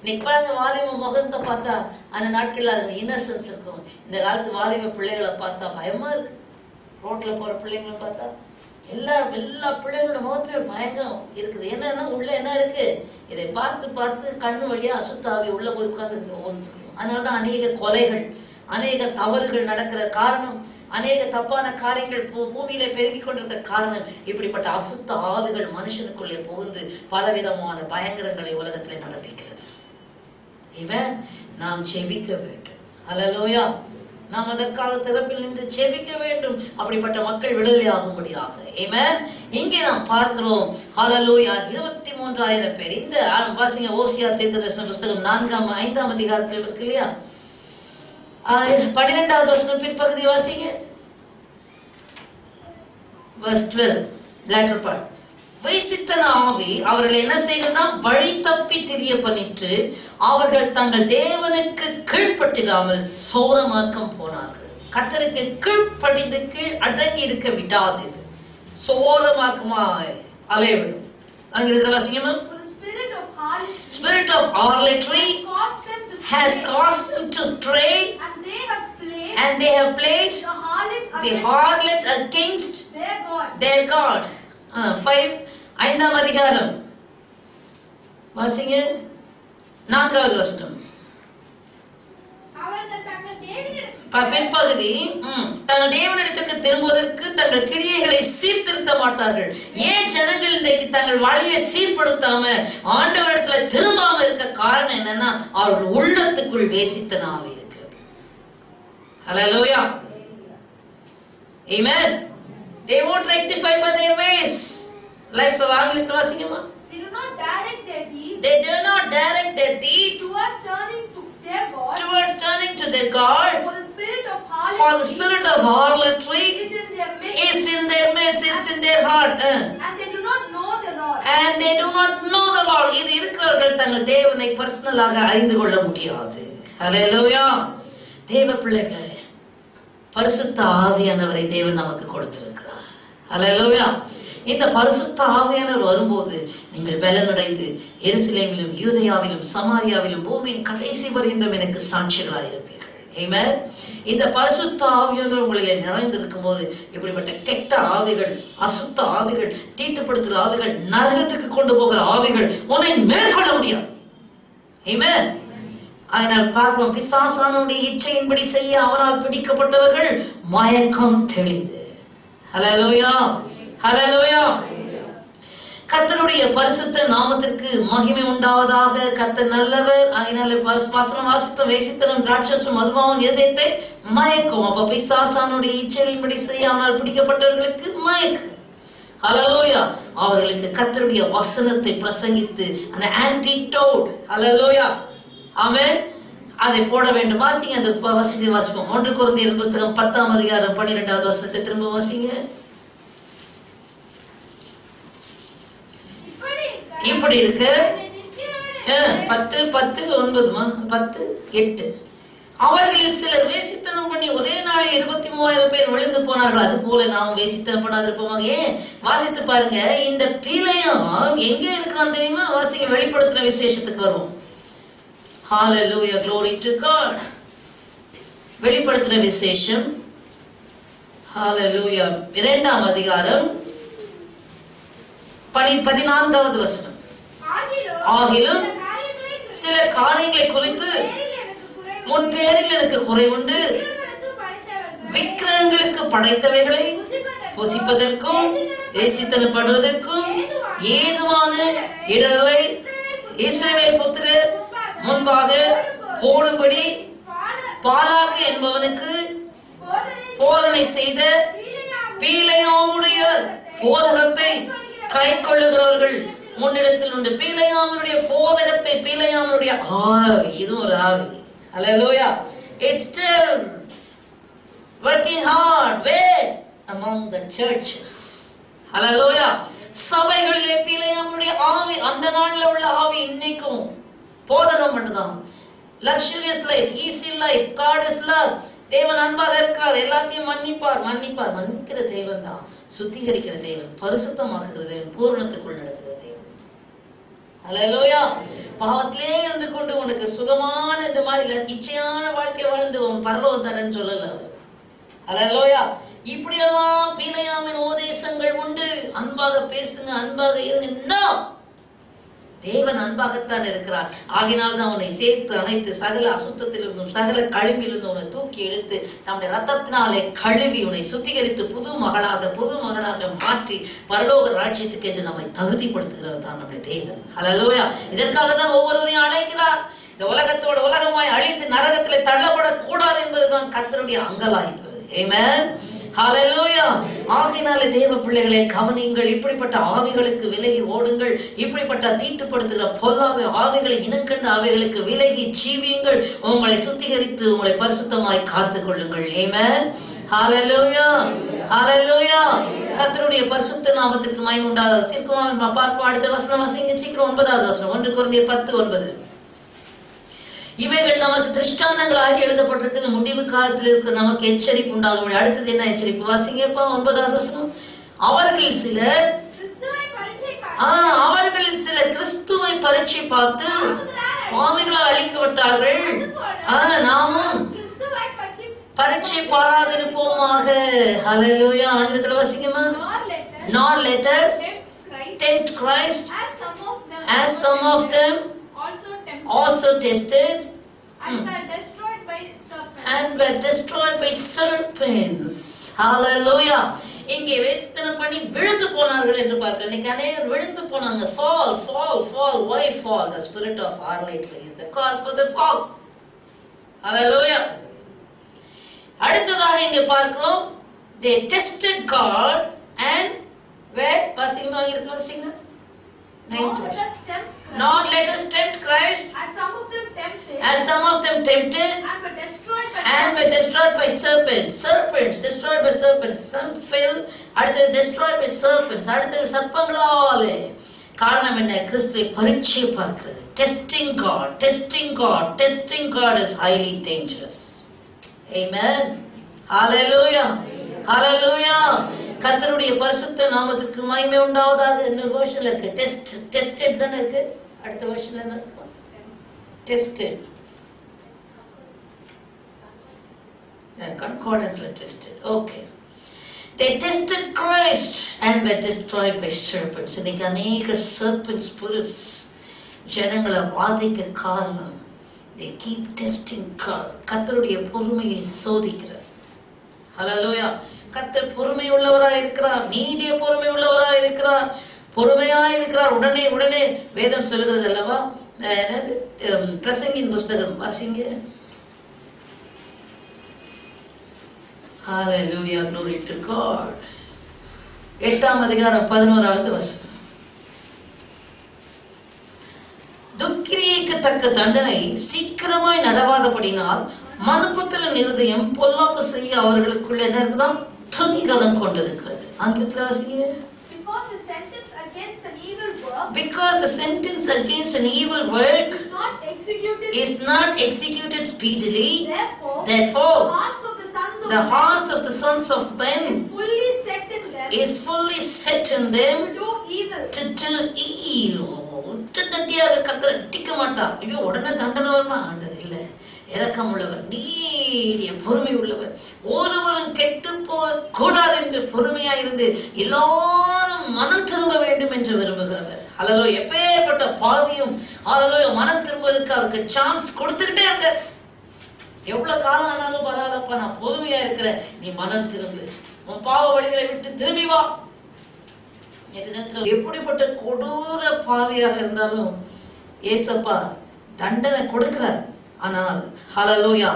இன்னைக்கு பாருங்க வாலிப முகத்தை பார்த்தா அந்த நாட்கள்ல அதுங்க இன்னசென்ஸ் இருக்கும். இந்த காலத்து வாலிப பிள்ளைகளை பார்த்தா பயமா இருக்கு. ரோட்ல போற பிள்ளைங்களை பார்த்தா எல்லா பிள்ளைங்களோட முகத்திலும் பயங்கரம் இருக்குது. என்னன்னா உள்ள என்ன இருக்கு, இதை பார்த்து பார்த்து கண்ணு வழியா அசுத்தாவி உள்ள போய் உட்கார்ந்து. அதனாலதான் அநேக கொலைகள் அநேக தவறுகள் நடக்கிற காரணம், அநேக தப்பான காரியங்கள் பூமியில பெருகி கொண்டிருக்கிற காரணம் இப்படிப்பட்ட அசுத்த ஆவிகள் மனுஷனுக்குள்ளே புகுந்து பலவிதமான பயங்கரங்களை உலகத்திலே நடப்பிக்கிறது. இவன் நாம் செபிக்க வேண்டும். ஹல்லேலூயா. நாம் அதற்காக திறப்பில் நின்று செபிக்க வேண்டும், அப்படிப்பட்ட மக்கள் விடுதலை ஆகும்படியாக. ஆமென். இங்கே நாம் பார்க்கிறோம் ஹல்லேலூயா 23,000 பேர். இந்த வாசிங்க ஓசியா தீர்க்கதரிசன புஸ்தகம் 4-5 அதிகாரத்தில் இருக்கு இல்லையா, 12வது வசனம் பிற்பகுதி வாசிங்க. verse 12 latter part. வைசித்தன ஆவி அவர்களை என்ன செய்கிறதா, வழி தப்பி திரிய பண்ணிட்டு அவர்கள் தங்கள் தேவனுக்கு கீழ்ப்பட்டிராமல் சோர மார்க்கம் போனார்கள். கர்த்தருக்கு கீழ்ப்படிந்து கீழ் அடங்கி இருக்க விடாது, சோர மார்க்கமாய் அலைவிடும். அங்கிருக்கிற வாசிங்கம்மா. Spirit of harlotry has caused them to stray, and they have played the harlot against their God. 5 அதிகாரம் வாசிங்க 4வது வசனம் பின்பகுதி. தங்கள் தேவனிடத்துக்கு திரும்புவதற்கு தங்கள் கிரியைகளை சீர்திருத்த மாட்டார்கள். ஏன் ஜனங்கள் இன்றைக்கு தங்கள் வழியை சீர்படுத்தாம ஆண்டவரிடத்துல திரும்பாம இருக்க காரணம் என்னன்னா, அவர்கள் உள்ளத்துக்குள் வேசித்தன ஆவி இருக்கிறது. ஹல்லேலூயா. ஆமென். They won't rectify by their ways. Life of ஆங்கிலத்தில் வாசிங்கம்மா. They do not direct their deeds. They do not direct their deeds towards turning to their God. Towards turning to their God. For the spirit of harlotry. For the spirit of harlotry is in their midst. Is in their midst. It's in their heart. And they do not know the Lord. And they do not know the Lord. இது இருக்கிறவர்கள் தங்கள் தேவனை பர்சனலாக அறிந்து கொள்ள முடியாது. ஹல்லேலூயா. தேவ பிள்ளைகளே, பரிசுத்த ஆவியானவரை தேவன் நமக்கு கொடுத்திருக்கிறார். ஹல்லேலூயா. இந்த பரிசுத்த ஆவியானவர் வரும்போது நீங்கள் பலனடைந்து எருசலேமிலும் யூதேயாவிலும் சமாரியாவிலும் பூமியின் கடைசி வரையிலும் எனக்கு சாட்சிகளாக இருப்பீர்கள். ஆமென். இந்த பரிசுத்த ஆவியானவர் உங்களிலே நிறைந்திருக்கும் போது இப்படிப்பட்ட கெட்ட ஆவிகள், அசுத்த ஆவிகள், தீட்டுப்படுத்துகிற ஆவிகள், நரகத்துக்கு கொண்டு போகிற ஆவிகள் உன்னை மேற்கொள்ள முடியாது. ஆமென். அதனால் பார்ப்போம், பிசாசானுடைய இச்சையின்படி செய்ய அவனால் பிடிக்கப்பட்டவர்கள் மயக்கம் தெளிந்து. ஹல்லேலூயா. ஹல்லேலூயா. கர்த்தருடைய பரிசுத்த நாமத்திற்கு மகிமை உண்டாவதாக. கர்த்தர் நல்லவர். அதனால வசனம் வாசித்தம், வேசித்தனம், திராட்சசம், மதுபாவம் இருதயத்தை மயக்கும். அப்ப பிசாசானுடைய இச்சைகளின்படி செய்யாமல் பிடிக்கப்பட்டவர்களுக்கு மயக்கும். ஹல்லேலூயா. அவர்களுக்கு கர்த்தருடைய வசனத்தை பிரசங்கித்து அந்த ஆன்டிடோட், ஹல்லேலூயா, ஆமென், அதை போட வேண்டும். வாசிங்க, அந்த வாசிப்போம். 1 கொரிந்தியர் புத்தகம் 10ஆம் அதிகாரம் 12வது வசனத்தை திரும்ப வாசிங்க. இப்படி இருக்கு 10, 9, 8. அவர்களில் சிலர் வேசித்தனம் பண்ணி ஒரே நாளில் 23,000 பேர் விழுந்து போனார்கள். அது போல நாம் வேசித்தனம் பண்ணாதிருப்போம். ஏன் வாசித்து பாருங்க. இந்த பிழையம் எங்க இருக்கான்னு தெரியுமா? வாசிங்க, வெளிப்படுத்தின விசேஷத்துக்கு வருவோம். ஹalleluya, glory to God. வெளிப்படுத்தின விசேஷம், ஹalleluya, 2ஆம் அதிகாரம் 14வது வசனம். ஆகிலும் சில காரியங்களை குறித்து உன் பேரில் எனக்கு குறைவுண்டு, விக்கிரகங்களுக்கு படைத்தவைகளை புசிப்பதற்கும் வேசித்தனப்படுவதற்கும் ஏதுவான இடங்களை இஸ்ரவேல் புத்திரர் முன்பாக போடும்படி பாலாக்கு என்பவனுக்கு போதனை செய்த பீலேயாமுடைய போதகத்தை கை கொள்ளுகிறவர்கள் முன்னிடத்தில் உண்டு. பீலேயாமுடைய போதகத்தை, பீலேயாமுடைய ஆவி, இது ஒரு ஆவி. ஹல்லேலூயா. It's still working hard where among the churches. ஹல்லேலூயா. சபைகளிலே பீலேயாமுடைய ஆவி, அந்த நாள்ல உள்ள ஆவி இன்னைக்கும் போதகம் மட்டும்தான். Luxurious life, easy life, God is love. தேவன் அன்பாக இருக்கிறார், எல்லாத்தையும் மன்னிப்பார். மன்னிக்கிற தேவன் தான், சுத்திகரிக்கிற தேவன், பரிசுத்தமாக்குகிற தேவன், பூரணத்துக்குள் நடத்துகிற தேவன். ஹல்லேலூயா. பாவத்திலே இருந்து கொண்டு உனக்கு சுகமான இந்த மாதிரி இச்சையான வாழ்க்கை வாழ்ந்து உன் பரலோகம் தரேன்னு சொல்லல. ஹல்லேலூயா. இப்படியெல்லாம் பீலேயாமின் உபதேசங்கள் உண்டு. அன்பாக பேசுங்க, அன்பாக இருங்க. தேவன் அன்பாகத்தான் இருக்கிறார். ஆகினால் தான் உன்னை சேர்த்து அணைத்து சகல அசுத்தத்திலிருந்தும் சகல கழிவிலிருந்தும் உன்னை தூக்கி எடுத்து நம்முடைய ரத்தத்தினாலே கழுவி உன்னை சுத்திகரித்து புது மகளாக புது மகனாக மாற்றி பரலோக ராஜ்யத்துக்கு என்று நம்மை தகுதிப்படுத்துகிறது தான் நம்முடைய தேவன். ஹல்லேலூயா. இதற்காக தான் ஒவ்வொருவரையும் அழைக்கிறார். இந்த உலகத்தோட உலகமாய் அழித்து நரகத்திலே தள்ளப்படக்கூடாது என்பதுதான் கர்த்தருடைய அங்கலாய்ப்பு. ஆமென். ஹல்லேலூயா. ஆகினாலே தேவ பிள்ளைகளை கவனியுங்கள். இப்படிப்பட்ட ஆவிகளுக்கு விலகி ஓடுங்கள். இப்படிப்பட்ட தீட்டுப்படுத்துகிற பொல்லாத ஆவிகளை இனக்கண்ட ஆவிகளுக்கு விலகி ஜீவியுங்கள். உங்களை சுத்திகரித்து உங்களை பரிசுத்தமாய் காத்துக் கொள்ளுங்கள். ஆமென். ஹல்லேலூயா. ஹல்லேலூயா. கர்த்தருடைய பரிசுத்த நாமத்திற்கு மகிமை உண்டாக. சீக்கிரமா பார்ப்போம். அடுத்த வசனம் வாசிங்க சீக்கிரம். 9வது வசனம், 1 கொரிந்தியர் 10:9. இவைகள் நமக்கு திருஷ்டாந்தங்களாக எழுதப்பட்டிருக்கிறது, முடிவு காலத்தில் இருக்க நமக்கு எச்சரிப்பு உண்டாகும். அடுத்தது என்ன எச்சரிப்பு? வாசிங்கப்பா 9வது வசனம். அவர்களில் சிலர் கிறிஸ்துவை பரீட்சை பார்த்து சுவாமிகளால் அழிக்கப்பட்டார்கள். நாமும் பரீட்சை பாராதிருப்போமாக. ஹல்லேலூயா. ஆங்கிலத்தில் வாசிங்கம்மா. Nor let us tempt Christ, as some of them also tested and were destroyed by serpents. Hallelujah. இங்கே வேசித்தனம் பண்ணி விழுந்து போனார்கள் என்று பார்க்க. இன்னைக்கு அநேகர் விழுந்து போனாங்க. Fall. Why fall? The spirit of harlotry is the cause for the fall. Hallelujah. அடுத்ததாக இங்கே பார்க்கிறோம், they tested God and where? வாசிங்க, வாசிங்க. Not let us tempt Christ, as some of them tempted and were destroyed by serpents. Destroyed by serpents. Some fell, அடுத்தது destroyed by serpents. அடுத்தது சர்ப்பங்களாலே. காரணம் என்ன? கிறிஸ்துவை பரீட்சை பார்க்கிறது. Testing God is highly dangerous. Amen. Hallelujah. கர்த்தருடைய பரிசுத்த நாமத்துக்கு மகிமை உண்டாவதாக. இன்னொரு வெர்ஷன்ல இருக்கு டெஸ்டட் தானே இருக்கு. அடுத்த வெர்ஷன்ல என்ன? டெஸ்டட். கன்கார்டன்ஸ்ல tested. Okay. They tested Christ and were destroyed by serpents. இன்னைக்கு அநேக serpent spirits ஜனங்களை வாதிக்க காரணம், they keep testing God. கர்த்தருடைய பொறுமையை சோதிக்கிறார். ஹல்லேலூயா. கர்த்தர் பொறுமை உள்ளவராய் இருக்கிறார், நீடிய பொறுமை உள்ளவராய் இருக்கிறார். பொறுமையாய் இருக்கிறார். உடனே உடனே வேதம் சொல்லுகிறது அல்லவா? பிரசங்கின் புஸ்தகம் வாசிங்க. Hallelujah, glory to God. 8ஆம் அதிகாரம் 11வது வசனம். துக்கிரியைக்கு தக்க தண்டனை சீக்கிரமாய் நடவாதபடினால் மனுபுத்திரன் இருதயம் பொல்லாப்பு செய்ய அவர்களுக்குள்ள என்னதான் துணிகரம் கொண்டிருக்கிறது. ஆங்கிலத்தில் வாசிங்க. Because the sentence against an evil work is not executed speedily, therefore the hearts of the sons of men is fully set in them to do evil. கத்தர் டிக்க மாட்டார். ஐயோ உடனே தண்டனை வருமா? ஆண்டது இல்ல, இரக்கம் உள்ளவர், நீடிய பொறுமை உள்ளவர், ஒருவரும் கெட்டு போக கூடாது என்று பொறுமையா இருந்து எல்லாரும் மனம் திரும்ப வேண்டும் என்று விரும்புகிறவர். அல்லோ எப்பேற்பட்ட பாவியும் அல்லோ மனம் திரும்புவதற்கு அவருக்கு சான்ஸ் கொடுத்துக்கிட்டே இருக்க. எவ்வளவு காலம் ஆனாலும் பரவாயில்லப்பா, நான் பொறுமையா இருக்கிறேன், நீ மனம் திரும்பு, உன் பாவ வழிகளை விட்டு திரும்பி வா. எப்படிப்பட்ட கொடூர பாவியாக இருந்தாலும் ஏசப்பா தண்டனை கொடுக்கிறார். ஆனால் ஹல்லேலூயா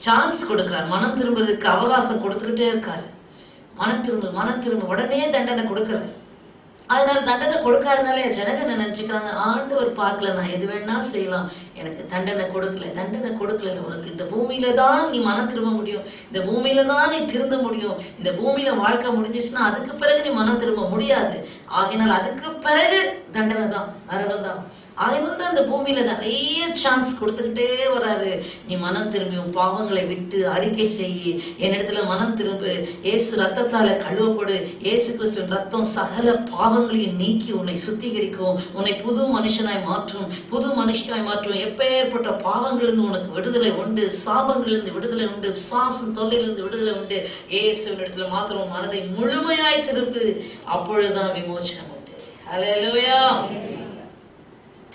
சான்ஸ் கொடுக்கிறார். மனம் திரும்புறதுக்கு அவகாசம் கொடுத்துக்கிட்டே இருக்காரு. மனம் திரும்ப உடனே தண்டனை கொடுக்கிறார். அதனால தண்டனை கொடுக்காதனாலே ஜனங்க நினைச்சுக்கிறாங்க, ஆண்டவர் பார்க்கல, நான் எது வேணா செய்யலாம், எனக்கு தண்டனை கொடுக்கல. உனக்கு இந்த பூமியில தான் நீ மனம் திரும்ப முடியும், இந்த பூமியில தான் நீ திருந்த முடியும். இந்த பூமியில வாழ்க்கை முடிஞ்சிச்சுன்னா அதுக்கு பிறகு நீ மனம் திரும்ப முடியாது. ஆகினால் அதுக்கு பிறகு தண்டனை தான், நரகம் தான். ஆகினால தான் இந்த பூமியில நிறைய சான்ஸ் கொடுத்துக்கிட்டே வராரு. நீ மனம் திரும்பி உன் பாவங்களை விட்டு அறிக்கை செய்யி, என்னிடத்துல மனம் திரும்பு, இயேசு ரத்தத்தால கழுவப்படு. இயேசு கிறிஸ்துவின் ரத்தம் சகல பாவங்களையும் நீக்கி உன்னை சுத்திகரிக்கும், உன்னை புது மனுஷனாய் மாற்றும். எப்பேற்பட்ட பாவங்களிலிருந்து உனக்கு விடுதலை உண்டு, சாபங்களிலிருந்து விடுதலை உண்டு, சாசம் தொல்லையிலிருந்து விடுதலை உண்டு. இயேசுவின் இடத்துல மாத்திரம் மனதை முழுமையாய் திருப்பு, அப்பொழுதுதான் விமோசனம் உண்டு. ஹல்லேலூயா.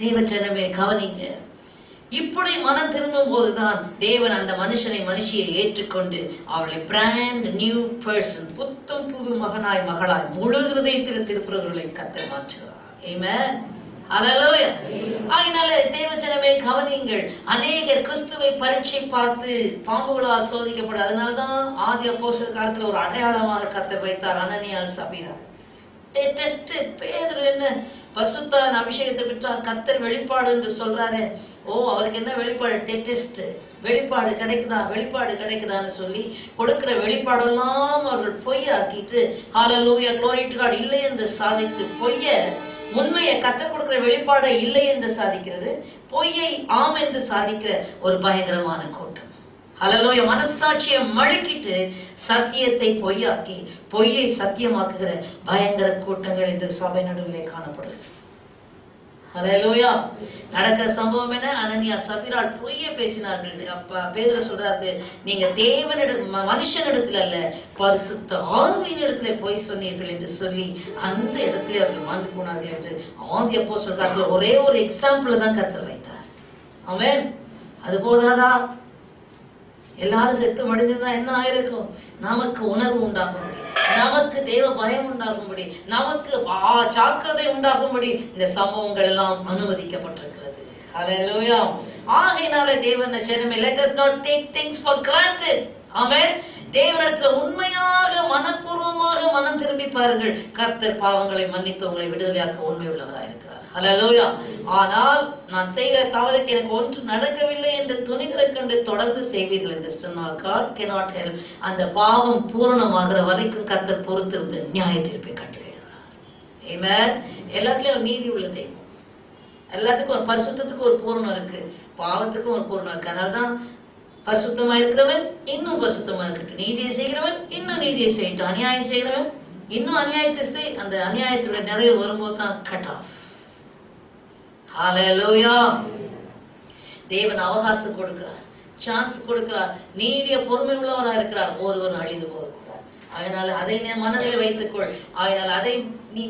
தேவஜனமே கவனிங்க, இப்படி மனம் திரும்பும் போதுதான் தேவன் அந்த மனுஷியை ஏற்றுக்கொண்டு அவளை பிராண்ட் நியூ பர்சன், புத்தம் புது மகனாய் மகளாய் முழு ஹிருதயத்தில் திருப்புறவர்களை கர்த்தர் மாற்றுகிறார். ஆமென். ஹல்லேலூயா. ஆகினால தேவஜனமே கவனிங்கள், அநேகர் கிறிஸ்துவை பரீட்சை பார்த்து பாம்புகளால் சோதிக்கப்படும். அதனால்தான் ஆதி அப்போஸ்தலர் காலத்துல ஒரு அடையாளமாக கர்த்தர் வைத்தார், அனனியால் சபீரால். பேதுரு என்ன பரிசுத்தாவின் அபிஷேகத்தை பெற்றார், கர்த்தர் வெளிப்பாடு என்று சொல்றாரு. அவருக்கு என்ன வெளிப்பாடு? டெஸ்ட், வெளிப்பாடு கிடைக்குதான்னு சொல்லி கொடுக்கிற வெளிப்பாடெல்லாம் அவர்கள் பொய்யாக்கிட்டு ஹல்லேலூயா க்ளோரி டு காட் இல்லை என்று சாதித்து, உண்மையை கர்த்தர் கொடுக்கிற வெளிப்பாடை இல்லை என்று சாதிக்கிறது, பொய்யை ஆம் என்று சாதிக்கிற ஒரு பயங்கரமான கூட்டம். ஹல்லேலூயா. மனசாட்சியை மழுக்கிட்டு சத்தியத்தை பொய்யாக்கி பொய்யை சத்தியமாக்குகிற பயங்கர கூட்டங்கள் என்று சபை நடுவிலே காணப்படுது. ஹல்லேலூயா. நடக்கிற சம்பவம் என்ன? அனனியா சபீரால் பொய்யை பேசினார்கள். அப்ப பேதுரு சொல்றாரு, நீங்க மனுஷனிடத்துல அல்ல, பரிசுத்த ஆவியின் இடத்துல பொய் சொன்னீர்கள் என்று சொல்லி அந்த இடத்துல அவர்கள் மாண்டு போனார்கள் என்று ஆதி அப்போஸ்தலர் காலத்துல ஒரே ஒரு எக்ஸாம்பிள் தான் கர்த்தர் வைத்தார். ஆமென். அது போதாதா? எல்லாரும் செத்து மடிஞ்சிருந்தா என்ன ஆயிருக்கும்? நமக்கு உணர்வு உண்டாகும்படி, நமக்கு தேவ பயம் உண்டாகும்படி, நமக்கு ஜாக்கிரதை உண்டாகும்படி இந்த சம்பவங்கள் எல்லாம் அனுமதிக்கப்பட்டிருக்கிறது. ஹல்லேலூயா. ஆகையினால தேவன் ஜனமே, let us not take things for granted. ஆமென். தேவனிடத்துல உண்மையாக மனப்பூர்வமாக மனம் திரும்பி பாருங்கள், கர்த்தர் பாவங்களை மன்னித்து உங்களை விடுதலையாக்க உண்மை உள்ளவராக இருக்கிறார். ஹல்லேலூயா. ஆனால் நான் செய்கிற தவறுக்கு எனக்கு ஒன்று நடக்கவில்லை என்று துணிகளை கண்டு தொடர்ந்து செய்வீர்கள் என்று சொன்னால் God cannot help. அந்த பாவம் பூரணமாகிற வரைக்கும் கர்த்தர் பொறுத்திருந்து நியாய தீர்ப்பை கட்டளையிடுகிறார். ஆமென். எல்லாத்துலயும் ஒரு நீதி உள்ள தெய்வம். எல்லாத்துக்கும் ஒரு பரிசுத்தத்துக்கு ஒரு பூரணம் இருக்கு, பாவத்துக்கும் ஒரு பூரணம் இருக்கு. அதனால்தான் பரிசுத்தமா இருக்கிறவன் இன்னும் பரிசுத்தமா இருக்கட்டும், நீதியை செய்கிறவன் இன்னும் நீதியை செய்யட்டும், அநியாயம் செய்கிறவன் இன்னும் அநியாயத்தை செய். அந்த அநியாயத்துடைய நிறைய வரும்போது தான் கட் ஆஃப். ஹல்லேலூயா. தேவன் அவகாசம் கொடுக்கிறார், சான்ஸ் கொடுக்கிறார், நீடிய பொறுமை உள்ளவராக இருக்கிறார், ஒருவன் அழிந்து போகக்கூடாது. அதனால அதை மனதில் வைத்துக்கொள். அதனால அதை நீ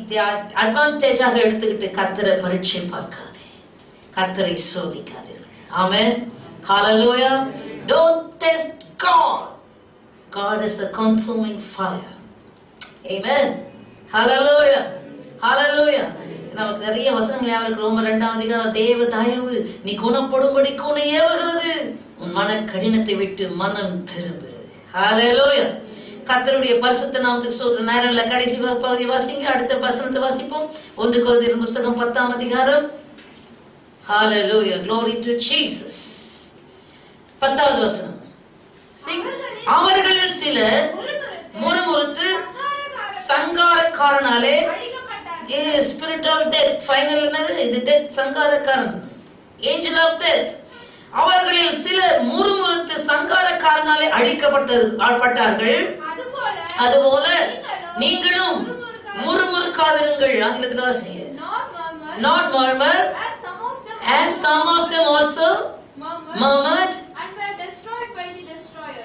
அட்வான்டேஜாக எடுத்துக்கிட்டு கர்த்தரை பரீட்சை பார்க்காதே, கர்த்தரை சோதிக்காதீர்கள். ஆமென். ஹல்லேலூயா. Don't test God. God is a consuming fire. Amen. Hallelujah. ஹalleluya. நமக்கு நிறைய வசனங்கள் யாருக்கு ரோமர் 2ஆம் அதிகாரம் தேவ தயவு நீ குணப்படும்படி உன்னை ஏவுகிறது, உன் மன கடினத்தை விட்டு மனம் திரும்பு. ஹalleluya. கர்த்தருடைய பரிசுத்த நாமத்துக்கு ஸ்தோத்திரம். நேரம் இல்ல, கடைசி பகுதி வாசிங்க, அடுத்த வசனத்தை வாசிப்போம். 1 கொரிந்தியர் புத்தகம் 10ஆம் அதிகாரம். ஹalleluya, glory to Jesus. 10வது வசனம். அவர்களில் சிலர் முறுமுறுத்து சங்காரக்காரனாலே spirit of death, final என்னது இது, death, சங்காரக்காரன், angel of death. அவர்களில் சிலர் முறுமுறுத்து சங்காரக்காரனாலே அழிக்கப்பட்டார்கள். அதுபோல நீங்களும் முறுமுறுக்காதிருங்கள். ஆங்கிலத்தில் வாசிங்க. Not murmur, as some of them also murmured and were destroyed by the destroyer.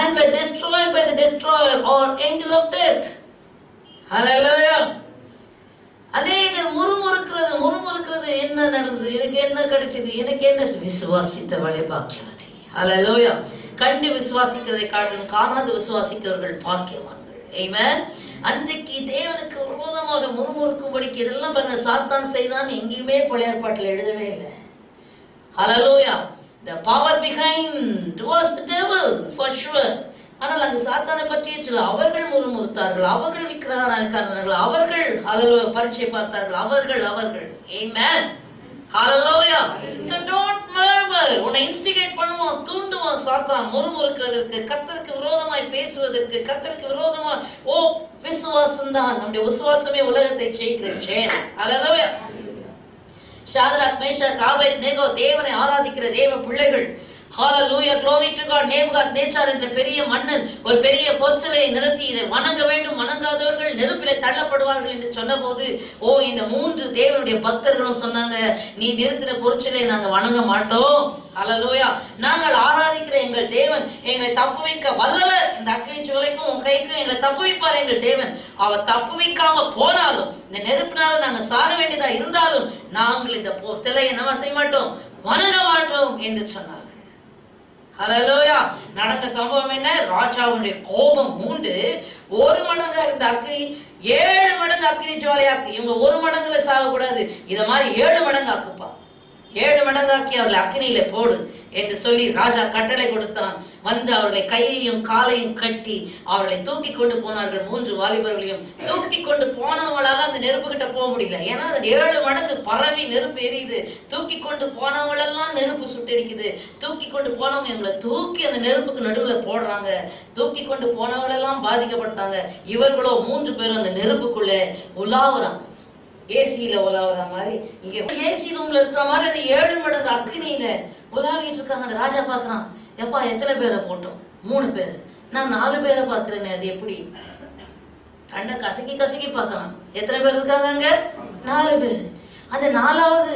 And were destroyed by the destroyer or angel of death. Hallelujah. அதே முறுமுறுக்கிறது என்ன நடந்தது, எனக்கு என்ன கிடைச்சது, எனக்கு என்ன, விசுவாசித்தவளே பாக்கியவதி. ஹalleluya. கண்டு விசுவாசிக்கிறதை காட்டிலும் காணாது விசுவாசிக்கிறவர்கள் பாக்கியவான்கள். ஆமென். அன்றைக்கு தேவனுக்கு விரோதமாக முறுமுறுக்கும்படிக்கு இதெல்லாம் பாருங்க சாத்தான் செய்தான். எங்கேயுமே பழைய ஏற்பாட்டில் எழுதவே இல்லை. ஹalleluya. The power behind was the devil for sure. ஆனால் அங்கு சாத்தானை பற்றியே சொல்ல, அவர்கள் முறுமுறுத்தார்கள், அவர்கள் விக்கிரகாராதனைக்காரர்கள், அவர்கள் ஹalleluya பரீட்சை பார்த்தார்கள், அவர்கள் ஆமென். ஹalleluya. So don't murmur. உன்னை இன்ஸ்டிகேட் பண்ணுவான், தூண்டுவான் சாத்தான் முறுமுறுக்கிறதுக்கு, கர்த்தருக்கு விரோதமாய் பேசுவதற்கு, கர்த்தருக்கு விரோதமா. ஓ, விசுவாசம் தான் நம்முடைய விசுவாசமே உலகத்தை ஜெயிக்கிற. ஹalleluya. ஷாத்ராக், மேஷாக், ஆபேத்நேகோ தேவனை ஆராதிக்கிற தேவ பிள்ளைகள். Hallelujah, glory to God. Nebuchadnezzar என்ற பெரிய மன்னன் ஒரு பெரிய பொற்சிலையை நிறுத்தி இதை வணங்க வேண்டும், வணங்காதவர்கள் நெருப்பிலே தள்ளப்படுவார்கள் என்று சொன்னபோது, ஓ, இந்த 3 தேவனுடைய பக்தர்களும் சொன்னாங்க, நீ நிறுத்தின பொற்சிலையை நாங்க வணங்க மாட்டோம். ஹalleluya. நாங்கள் ஆராதிக்கிற எங்கள் தேவன் எங்களை தப்பு வைக்க வல்லவர். இந்த அக்கினி சூளைக்கும் உன் கைக்கும் எங்களை தப்பு வைப்பார் எங்கள் தேவன். அவர் தப்பு வைக்காம போனாலும், இந்த நெருப்பினால நாங்க சாக வேண்டியதா இருந்தாலும், நாங்கள் இந்த சிலையை என்ன செய்ய மாட்டோம், வணங்க மாட்டோம் என்று சொன்னார். ஹalleluya. நடந்த சம்பவம் என்ன? ராஜாவுடைய கோபம் மூண்டு 1 மடங்கா இருந்த அக்கினி 7 மடங்கு அக்கினி ஜுவாலையாக்கு. இவங்க 1 மடங்குல சாகக்கூடாது, இத மாதிரி 7 மடங்கு ஆக்குப்பா, 7 மடங்காக்கி அவர்களை அக்கினியில போடு என்று சொல்லி ராஜா கட்டளை கொடுத்தான். வந்து அவர்களை கையையும் காலையும் கட்டி அவர்களை தூக்கி கொண்டு போனார்கள். 3 வாலிபர்களையும் தூக்கி கொண்டு போனவங்களால அந்த நெருப்பு கிட்ட போக முடியல. ஏன்னா அந்த 7 மடங்கு பரவி நெருப்பு எரியுது. தூக்கி கொண்டு போனவங்களெல்லாம் நெருப்பு சுட்டெரிக்குது. தூக்கி கொண்டு போனவங்க இவங்களை தூக்கி அந்த நெருப்புக்கு நடுவுல போடுறாங்க. தூக்கி கொண்டு போனவங்களெல்லாம் பாதிக்கப்பட்டாங்க. இவர்களோ 3 பேரும் அந்த நெருப்புக்குள்ள உலாவுறாங்க. ஏசியில உலாவுற மாதிரி, இங்க ஏசி ரூம்ல இருக்கிற மாதிரி அந்த 7 மடங்கு அக்னியில உலாவிட்டு இருக்காங்க. அந்த ராஜா பாக்குறான், எப்பா எத்தனை பேரை போட்டோம்? 3 பேர், நான் 4 பேரை பாக்குறேன்னு. அது எப்படி? கண்ட கசக்கி கசக்கி பாக்குறான். எத்தனை பேர் இருக்காங்க அங்க? 4 பேர். அந்த 4வது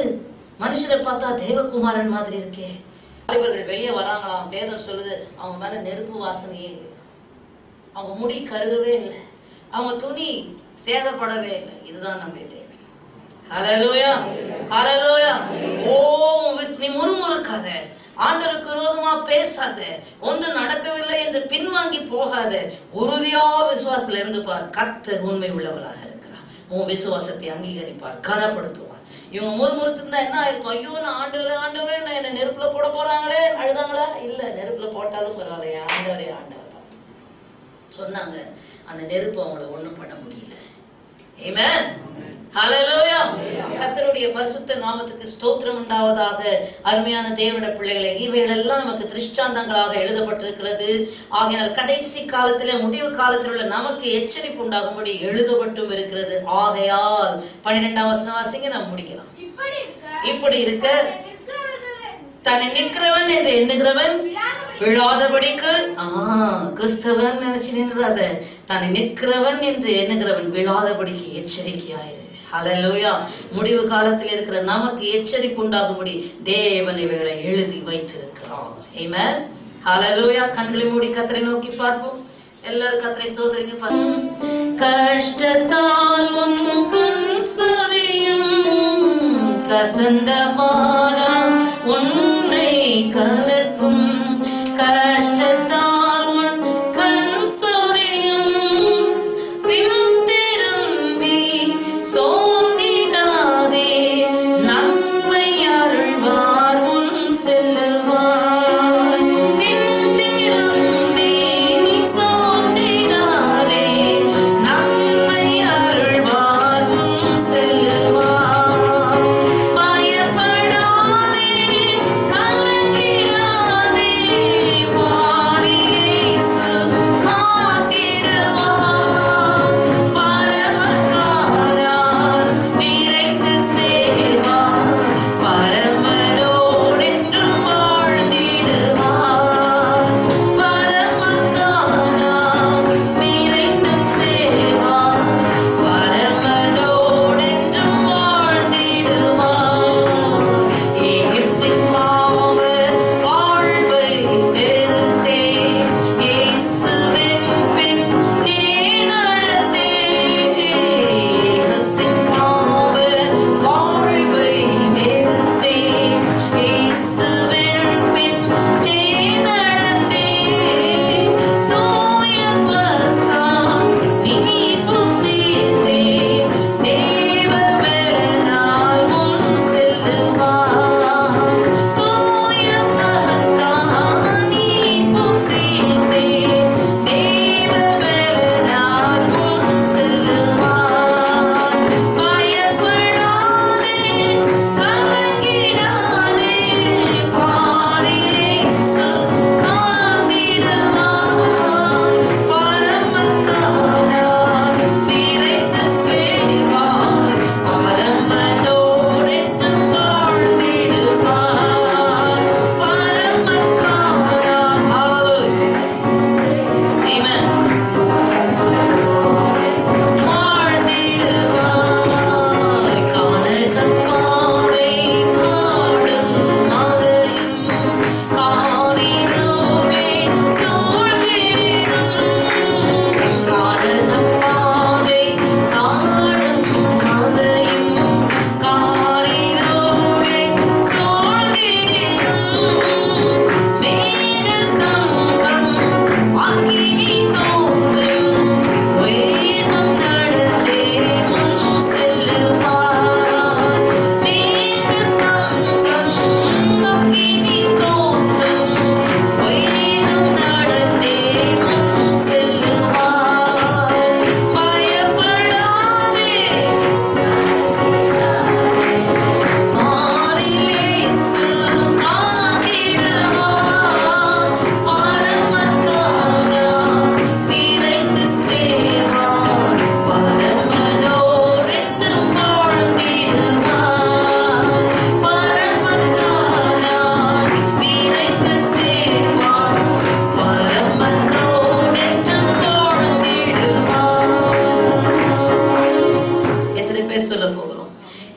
மனுஷரை பார்த்தா தேவகுமாரன் மாதிரி இருக்கே. இவர்கள் வெளியே வராங்களாம். வேதம் சொல்லுது, அவங்க மேல நெருப்பு வாசனையே இல்லை, அவங்க முடி கருகவே இல்லை, அவங்க துணி சேதப்படவே இல்லை. இதுதான் நம்முடைய தேவை. ஹalleluya, ஹalleluya. ஓ, நீ முறுமுறுக்காத, ஆண்டவருக்கு விரோதமா பேசாத, ஒன்று நடக்கவில்லை என்று பின்வாங்கி போகாத, உறுதியா விசுவாசத்துல இருந்து பார். கர்த்தர் உண்மை உள்ளவராக இருக்கிறார். உன் விசுவாசத்தை அங்கீகரிப்பார், கனப்படுத்துவார். இவங்க முறுமுறுத்துருந்தா என்ன ஆயிருக்கும்? ஐயோ, நான் ஆண்டவரே நான் என்ன நெருப்புல போட போறாங்களே, அழுதாங்களா? இல்ல, நெருப்புல போட்டாலும் பரவாயில்லையா, ஆண்டவரே சொன்னாங்க. அந்த நெருப்பு அவங்கள ஒண்ணும் பண்ண முடியல. ஆமென், ஹalleluya. கர்த்தருடைய பரிசுத்த நாமத்துக்கு ஸ்தோத்திரம் உண்டாவதாக. அருமையான தேவனுடைய பிள்ளைகளை, இவைகளெல்லாம் நமக்கு திருஷ்டாந்தங்களாக எழுதப்பட்டிருக்கிறது. ஆகையால் கடைசி காலத்திலே, முடிவு காலத்தில் உள்ள நமக்கு எச்சரிப்பு உண்டாகும்படி எழுதப்பட்டும் இருக்கிறது. ஆகையால் 12ஆம் வசனம் வாசிங்க, நாம் முடிக்கலாம். இப்படி இருக்க தன்னை நிற்கிறவன் என்று எண்ணுகிறவன் விழாதபடிக்கு, கிறிஸ்தவன் நினைச்சு நின்றாத, தன்னை நிற்கிறவன் என்று எண்ணுகிறவன் விழாதபடிக்கு எச்சரிக்கையாயிரு. ஹalleluya. முடிவு காலத்தில் இருக்கிற நமக்கு எச்சரிப்பு உண்டாகும்படி தேவன் இவைகளை எழுதி வைத்திருக்கிறார். ஆமென், ஹalleluya. கண்களை மூடி கர்த்தரை நோக்கி பார்ப்போம். எல்லாரும் கர்த்தரை ஸ்தோத்திரிங்க. கஷ்டத்தால் உன் கண் சொரியும், கசந்த பாரம் உன்னை கலக்கும், கஷ்டத்தால் உன் கண் சொரியும், பின் திரும்பி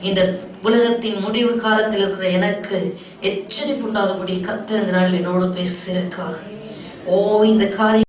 இந்த உலகத்தின் முடிவு காலத்தில் இருக்கிற எனக்கு எச்சரிப்பு உண்டாகும்படி கர்த்தர் இந்த நாள் என்னோடு பேசியிருக்கார். ஓ, இந்த காரியம்